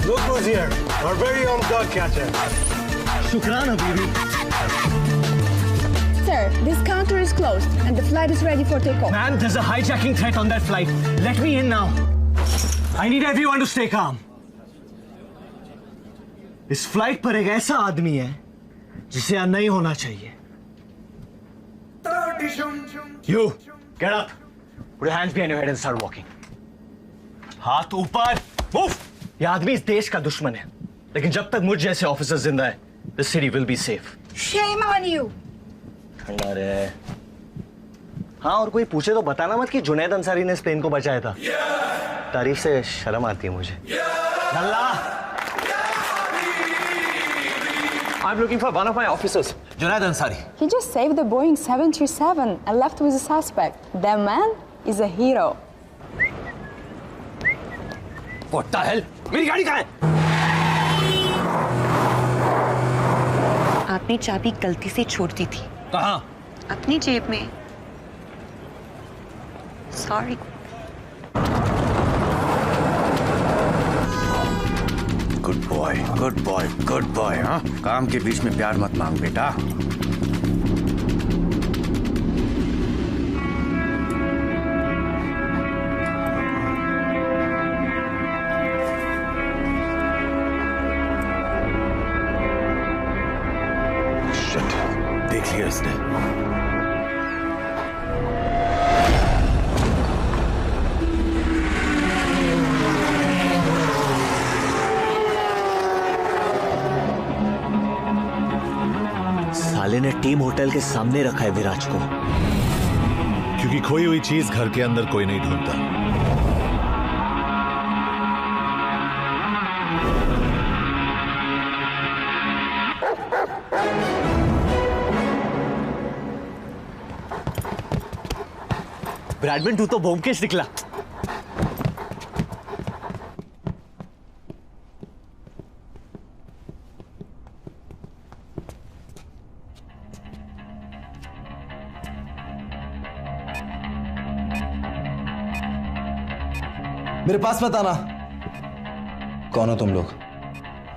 S11: Look who's here, our very own dog catcher. Shukrana, baby.
S24: Sir, this counter is closed and the flight is ready for takeoff.
S14: Man, there's a hijacking threat on that flight. Let me in now. I need everyone to stay calm. इस flight पर एक ऐसा आदमी है जिसे यहाँ नहीं होना चाहिए. You, get up. Put your hands behind your head and start walking. हाथ ऊपर. Move. ये आदमी इस देश का दुश्मन है, लेकिन जब तक मुझ जैसे ऑफिसर जिंदा है, the city will be safe.
S24: Shame on you.
S14: ठंडा रहे. हाँ, और कोई पूछे तो बताना मत कि जुनैद अंसारी ने स्पेन को बचाया था. तारीफ से शर्म आती है मुझे. अल्लाह. I'm looking for one of my officers.
S1: Junaid Ansari.
S24: He just saved the Boeing 737 and left with a suspect. That man is a hero.
S14: What the hell? मेरी गाड़ी कहाँ है?
S18: आपने चाबी गलती से छोड़ दी थी.
S14: कहाँ?
S18: अपनी जेब में. Sorry.
S15: Good boy, good boy, good boy. हाँ, काम के बीच में प्यार मत मांग बेटा. शिट, देख लिया इसने.
S14: साले ने टीम होटल के सामने रखा है विराज को.
S9: क्योंकि खोई हुई चीज घर के अंदर कोई नहीं ढूंढता.
S14: ब्रैडमैन, तू तो ब्योमकेश निकला.
S2: मेरे पास मत आना. कौन हो तुम लोग?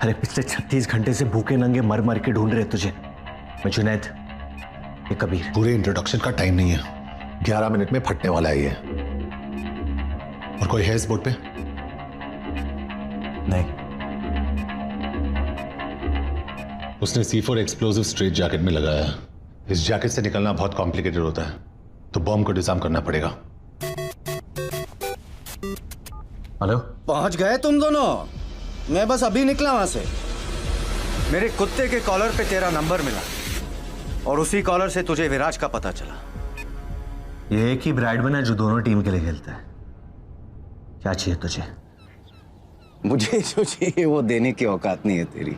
S14: अरे पिछले 36 घंटे से भूखे नंगे मर मर के ढूंढ रहे तुझे. मैं जुनैद, ये कबीर.
S9: पूरे इंट्रोडक्शन का टाइम नहीं है. 11 मिनट में फटने वाला है ये. और कोई है इस बोट पे?
S14: नहीं.
S9: उसने C4 एक्सप्लोसिव स्ट्रेट जैकेट में लगाया है. इस जैकेट से निकलना बहुत कॉम्प्लिकेटेड होता है, तो बॉम्ब को डिजाइन करना पड़ेगा.
S14: हेलो,
S2: पहुंच गए तुम दोनों? मैं बस अभी निकला वहां से.
S15: मेरे कुत्ते के कॉलर पे तेरा नंबर मिला और उसी कॉलर से तुझे विराज का पता चला.
S14: ये एक ही ब्रैडमैन है जो दोनों टीम के लिए खेलता है. क्या चाहिए तुझे?
S15: मुझे जो चाहिए वो देने की औकात नहीं है तेरी.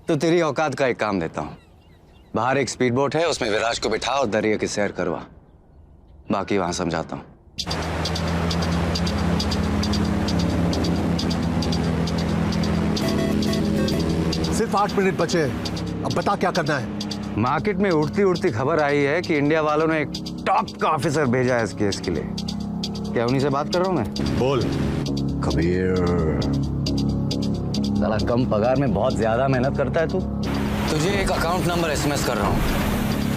S15: तो तेरी औकात का एक काम देता हूं. बाहर एक स्पीड बोट है, उसमें विराज को बिठा और दरिया की सैर करवा. बाकी वहां समझाता हूं.
S9: सिर्फ 8 मिनट बचे. अब बता क्या करना है?
S15: मार्केट में उड़ती उड़ती खबर आई है कि इंडिया वालों ने एक टॉप का ऑफिसर भेजा है इस केस के लिए. क्या उन्हीं से बात कर रहा हूं मैं?
S9: बोल.
S15: कबीर, साला कम पगार में बहुत ज्यादा मेहनत करता है तू. तुझे एक अकाउंट नंबर SMS कर रहा हूँ.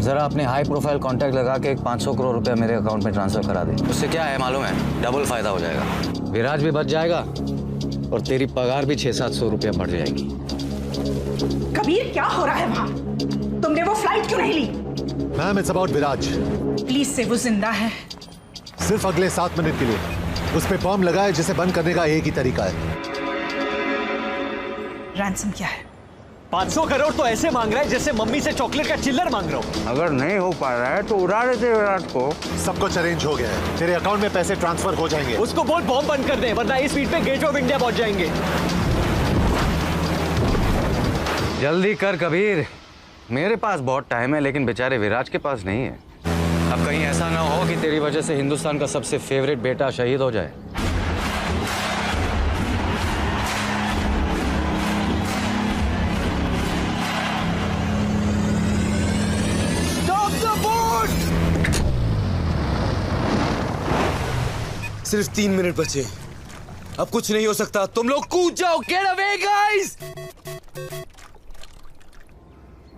S15: जरा अपने हाई प्रोफाइल कांटेक्ट लगा के 500 करोड़ रुपया मेरे अकाउंट में ट्रांसफर करा दे. उससे क्या है मालूम है? डबल फायदा हो जाएगा. विराज भी बच जाएगा और तेरी पगार भी 600-700 रुपया बढ़ जाएगी.
S6: कबीर, क्या हो रहा है वहाँ? तुमने वो फ्लाइट क्यों नहीं ली?
S9: Ma'am, it's about Viraj.
S6: Please से वो जिंदा है.
S9: सिर्फ अगले 7 मिनट के लिए. उस पे बॉम्ब लगा है जिसे बंद करने का एक ही तरीका है.
S6: रैंसम क्या है?
S14: 500 करोड़ तो ऐसे मांग रहा है जैसे मम्मी से चॉकलेट का चिल्लर मांग रहा हूँ।
S15: अगर नहीं हो पा रहा है तो उड़ा देते विराट को।
S9: सब कुछ अरेंज हो गया है, तेरे अकाउंट में पैसे ट्रांसफर हो जाएंगे।
S14: उसको बोल बॉम्ब बंद कर दे, वरना इस स्पीड पे गेट ऑफ इंडिया पहुंच जाएंगे।
S15: जल्दी कर कबीर, मेरे पास बहुत टाइम है लेकिन बेचारे विराज के पास नहीं है। अब कहीं ऐसा ना हो कि तेरी वजह से हिंदुस्तान का सबसे फेवरेट बेटा शहीद हो जाए।
S2: सिर्फ 3 मिनट बचे, अब कुछ नहीं हो सकता। तुम लोग कूद जाओ, गेट अवे गाइस।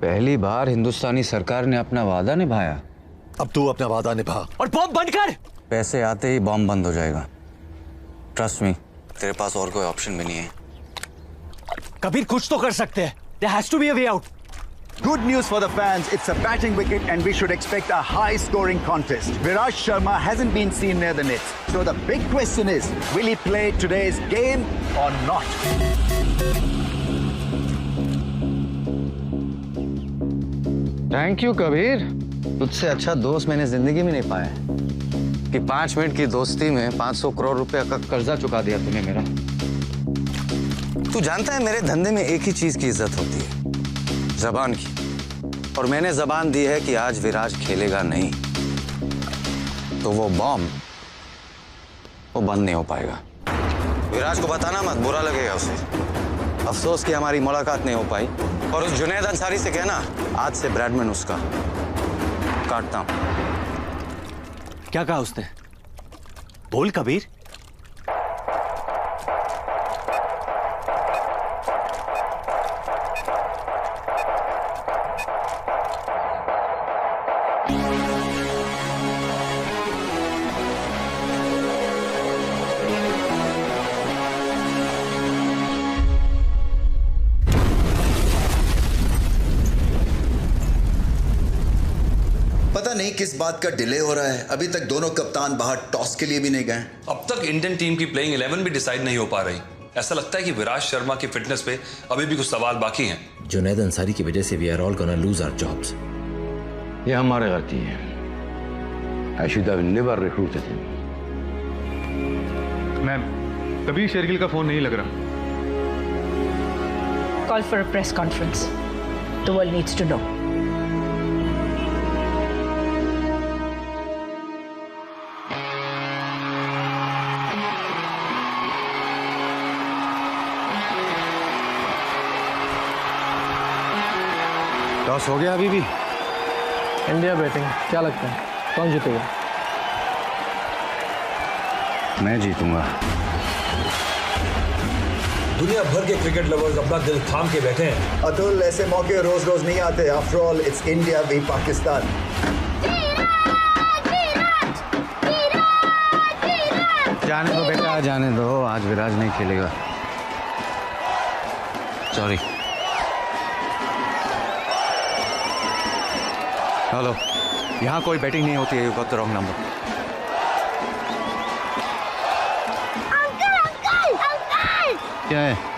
S15: पहली बार हिंदुस्तानी सरकार ने अपना वादा निभाया।
S9: अब तू अपना वादा निभा
S14: और बॉम्ब बंद कर।
S15: पैसे आते ही बॉम्ब बंद हो जाएगा। ट्रस्ट मी, तेरे पास और कोई ऑप्शन भी नहीं है।
S14: कबीर कुछ तो कर सकते हैं। There has to be a way out.
S16: Good news for the fans, it's a batting wicket and we should expect a high-scoring contest. Viraj Sharma hasn't been seen near the nets. So the big question is, will he play today's game or not?
S15: Thank you Kabir, तुझसे अच्छा दोस्त मैंने जिंदगी में नहीं पाया कि 5 minute की दोस्ती में 500 करोड़ रुपए का कर्जा चुका दिया तूने मेरा। तू जानता है मेरे धंधे में एक ही चीज की इज्जत होती है, जबान की। और मैंने जबान दी है कि आज विराज खेलेगा नहीं तो वो बॉम्ब वो बंद नहीं हो पाएगा। विराज को बताना मत, बुरा लगेगा उसे। अफसोस कि हमारी मुलाकात नहीं हो पाई। और उस जुनैद अंसारी से कहना आज से ब्रैडमैन उसका काटता हूं।
S14: क्या कहा उसने? बोल कबीर।
S17: पता नहीं किस बात का डिले हो रहा है, अभी तक दोनों कप्तान बाहर टॉस के लिए भी नहीं गए।
S19: अब तक इंडियन टीम की प्लेइंग 11 भी डिसाइड नहीं हो पा रही। ऐसा लगता है कि विराज शर्मा की फिटनेस पे अभी भी कुछ सवाल बाकी हैं।
S1: जुनैद अंसारी की वजह से we are all gonna lose our jobs.
S15: ये हमारी गलती है। I should have never recruited him.
S20: Ma'am, कभी शेरगिल का फोन नहीं लग रहा।
S6: Call for a press conference. The world needs to know.
S15: Toss हो गया अभी भी?
S22: इंडिया बैटिंग, क्या लगता है कौन जीतेगा?
S15: मैं जीतूंगा।
S25: दुनिया भर के क्रिकेट लवर्स अपना दिल थाम के बैठे हैं।
S16: अतुल, ऐसे मौके रोज रोज नहीं आते। After all it's India v Pakistan.
S15: जाने दो बेटा, जाने दो। आज विराज नहीं खेलेगा। सॉरी। हेलो, यहाँ कोई बैटिंग नहीं होती है। You got the wrong number. क्या है?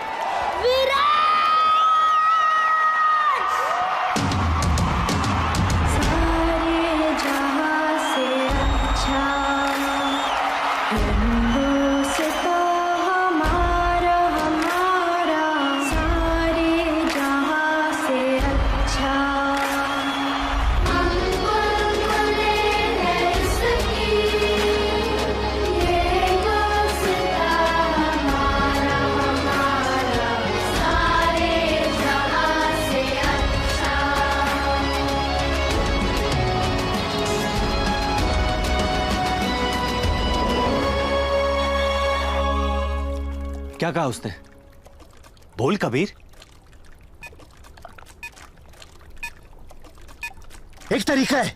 S14: क्या कहा उसने? बोल कबीर। एक तरीका है।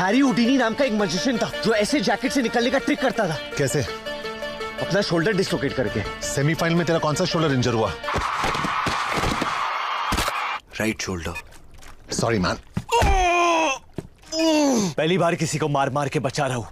S14: हैरी हुडीनी नाम का एक मैजिशियन था जो ऐसे जैकेट से निकलने का ट्रिक करता था।
S9: कैसे?
S14: अपना शोल्डर डिसलोकेट करके।
S9: सेमीफाइनल में तेरा कौन सा शोल्डर इंजर हुआ?
S16: Right shoulder.
S9: Sorry man.
S14: पहली बार किसी को मार मार के बचा रहा हूं।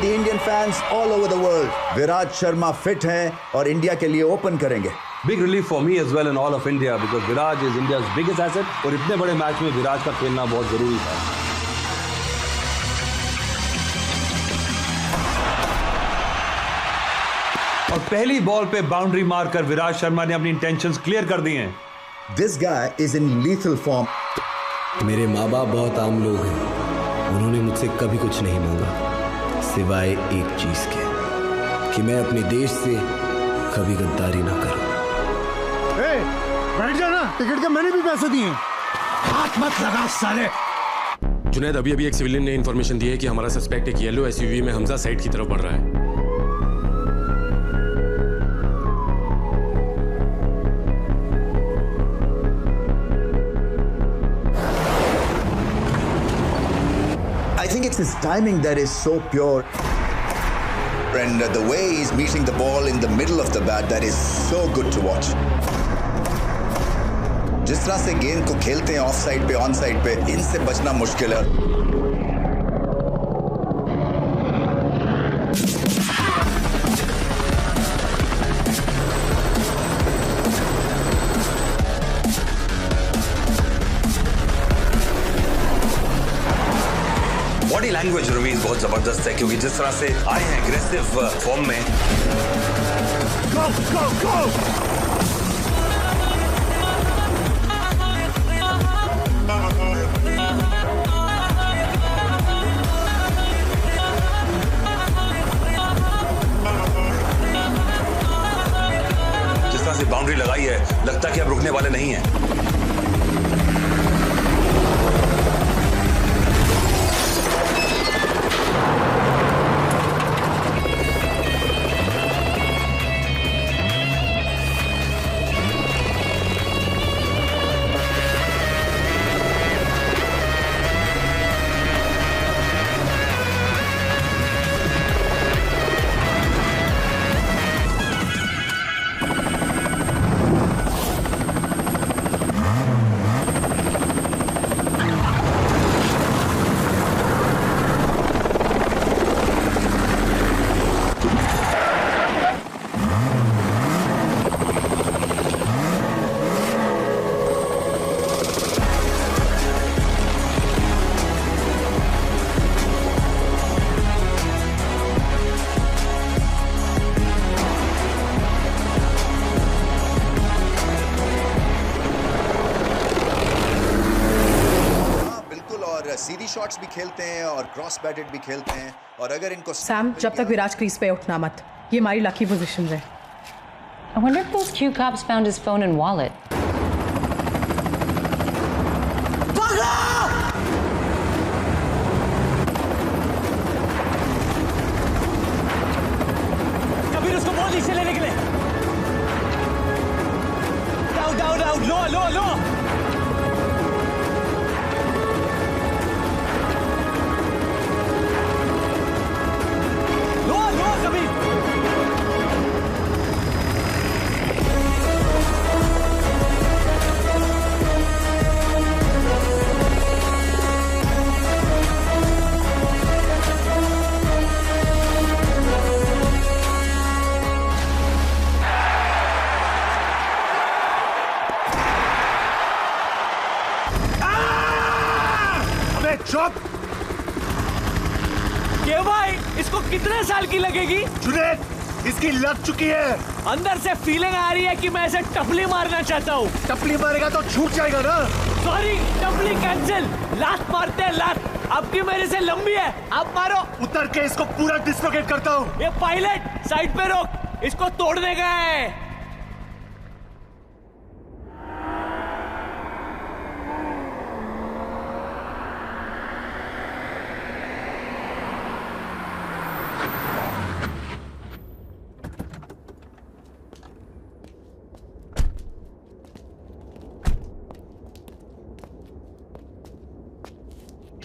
S16: the Indian fans all over the world. Virat Sharma fit हैं और इंडिया के लिए ओपन करेंगे.
S25: Big relief for me as well and all of India because Viraj is India's biggest asset और इतने बड़े मैच में विराज का खेलना बहुत जरूरी था. और पहली बॉल पे बाउंड्री मारकर विराज शर्मा ने अपनी इंटेंशंस क्लियर कर दी हैं.
S16: This guy is in lethal form.
S2: मेरे माँ बाप बहुत आम लोग हैं. उन्होंने मुझसे कभी कुछ नहीं मांगा सिवाय एक चीज के कि मैं अपने देश से कभी गद्दारी ना करूं.
S9: बैठ जाना, टिकट के मैंने भी पैसे दिए. हाथ मत लगा साले.
S3: जुनैद, अभी एक सिविलियन ने इन्फॉर्मेशन दी है कि हमारा सस्पेक्ट एक येलो एसयूवी में हमजा साइड की तरफ बढ़ रहा है.
S16: I think it's his timing that is so pure. And the way he's meeting the ball in the middle of the bat, that is so good to watch. जिस तरह से गेंद को खेलते हैं ऑफ साइड पे ऑन साइड पे, इनसे बचना मुश्किल है.
S19: बॉडी लैंग्वेज रवीज बहुत जबरदस्त है क्योंकि जिस तरह से आए हैं एग्रेसिव फॉर्म में.
S9: Go, go, go!
S19: जिस तरह से बाउंड्री लगाई है, लगता है कि अब रुकने वाले नहीं हैं.
S17: सीधी शॉट्स भी खेलते हैं और क्रॉस बैटेड भी खेलते हैं. और अगर इनको
S6: सैम, जब तक विराज क्रीज पे उठना मत. ये हमारी लकी पोजीशन है.
S18: I wonder if those Q cops found his phone and wallet.
S12: Kabir, उसको बॉल नीचे लेने के लिए. Down, down, down, lower, lower, lower.
S5: के भाई, इसको कितने साल की लगेगी?
S9: जुनैद, इसकी लग चुकी है.
S5: अंदर से फीलिंग आ रही है कि मैं इसे टपली मारना चाहता हूँ.
S9: टपली मारेगा तो छूट जाएगा ना.
S5: Sorry, टपली cancel. लास्ट मारते हैं लास्ट. आपकी मेरे से लंबी है, आप मारो.
S9: उतर के इसको पूरा डिस्लोकेट करता हूँ.
S5: ये पायलट साइड पे रोक, इसको तोड़ने गया है.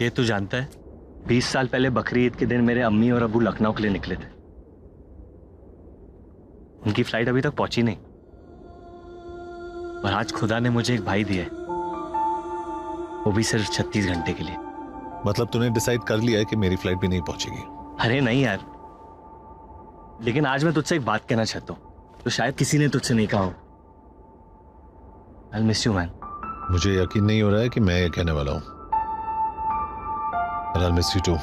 S14: ये तू जानता है 20 साल पहले बकरी ईद के दिन मेरे अम्मी और अब्बू लखनऊ के लिए निकले थे. उनकी फ्लाइट अभी तक पहुंची नहीं और आज खुदा ने मुझे एक भाई दिया, वो भी सिर्फ 36 घंटे के लिए.
S9: मतलब तूने डिसाइड कर लिया है कि मेरी फ्लाइट भी नहीं पहुंचेगी?
S14: अरे नहीं यार, लेकिन आज मैं तुझसे एक बात कहना चाहता हूँ तो शायद किसी ने तुझसे नहीं कहा हो। I'll miss you, man.
S9: मुझे यकीन नहीं हो रहा है कि मैं ये कहने वाला हूँ। But I'll miss you too.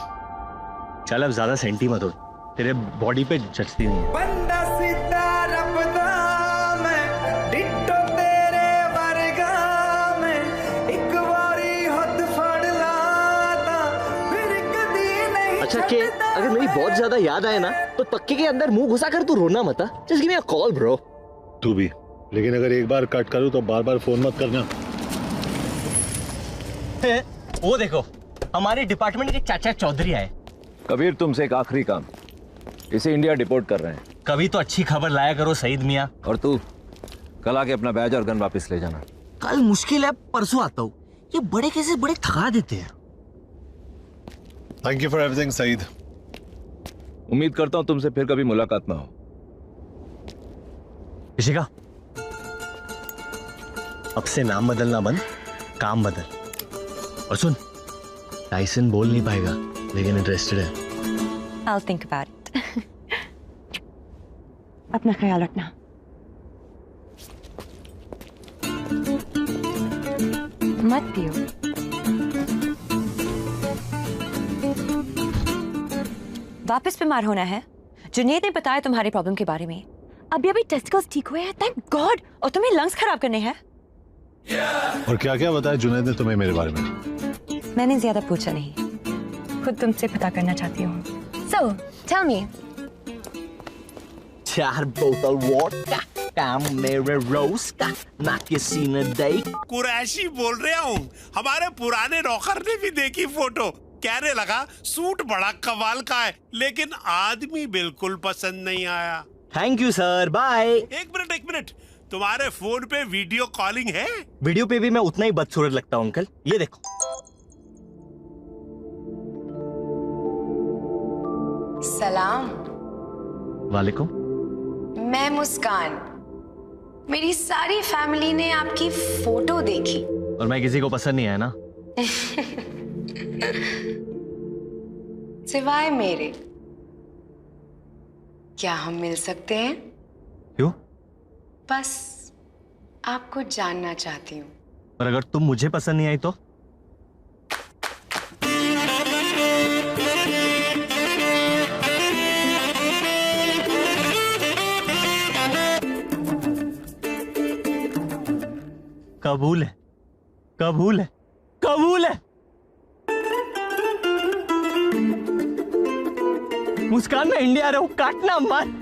S14: चल अब ज्यादा सेंटी मत हो, तेरे बॉडी पे जचती नहीं है। अच्छा के अगर मेरी बहुत ज्यादा याद आए ना तो तक्के के अंदर मुंह घुसा कर तू रोना मत। Just give me a call bro.
S9: तू भी, लेकिन अगर एक बार कट करूं तो बार बार फोन मत करना।
S14: वो देखो हमारे डिपार्टमेंट के चाचा चौधरी आए।
S1: कबीर तुमसे एक आखिरी काम, इसे इंडिया डिपोर्ट कर रहे हैं।
S14: कभी तो अच्छी खबर लाया करो सईद मियां।
S1: और तू कल आके अपना बैज और गन वापस ले जाना।
S14: कल मुश्किल है, परसों आता हूँ। ये बड़े कैसे बड़े थका देते हैं।
S9: Thank you for everything Saeed.
S1: उम्मीद करता हूँ तुमसे फिर कभी मुलाकात ना हो।
S14: ऋषिका, अब से नाम बदलना बंद, काम बदल। और सुन, टाइसन बोल नहीं पाएगा लेकिन इंटरेस्टेड है।
S18: I'll think about it. अपना ख्याल रखना। मत पियो। वापस बीमार होना है? जुनैद ने बताया तुम्हारी प्रॉब्लम के बारे में। अभी अभी टेस्टिकल्स ठीक हुए हैं, थैंक गॉड। और तुम्हें लंग्स खराब करने हैं।
S9: और क्या क्या बताया जुनैद ने तुम्हें मेरे बारे में?
S18: मैंने ज्यादा पूछा नहीं, खुद तुमसे पता करना चाहती हूँ। So, tell me.
S14: 4 बोतल वोडका, काम मेरे रोज का, ना किसी ने देख।
S7: कुरैशी बोल रहा हूँ। हमारे पुराने नौकर ने भी देखी फोटो, कहने लगा सूट बड़ा कमाल का है, लेकिन आदमी बिल्कुल पसंद नहीं आया।
S14: Thank you sir, bye.
S7: एक मिनट, तुम्हारे फोन पे वीडियो कॉलिंग है?
S14: वीडियो पे भी मैं उतना ही बदसूरत लगता हूँ अंकल। ये देखो।
S24: सलाम।
S14: वालेकुम।
S24: मैं मुस्कान। मेरी सारी फैमिली ने आपकी फोटो देखी।
S14: और मैं किसी को पसंद नहीं आया ना?
S24: सिवाय मेरे। क्या हम मिल सकते हैं?
S14: क्यों?
S24: बस आपको जानना चाहती हूँ।
S14: और अगर तुम मुझे पसंद नहीं आई तो? कबूल है, कबूल है, कबूल है। मुस्कान, मैं इंडिया रहूं, काटना मत।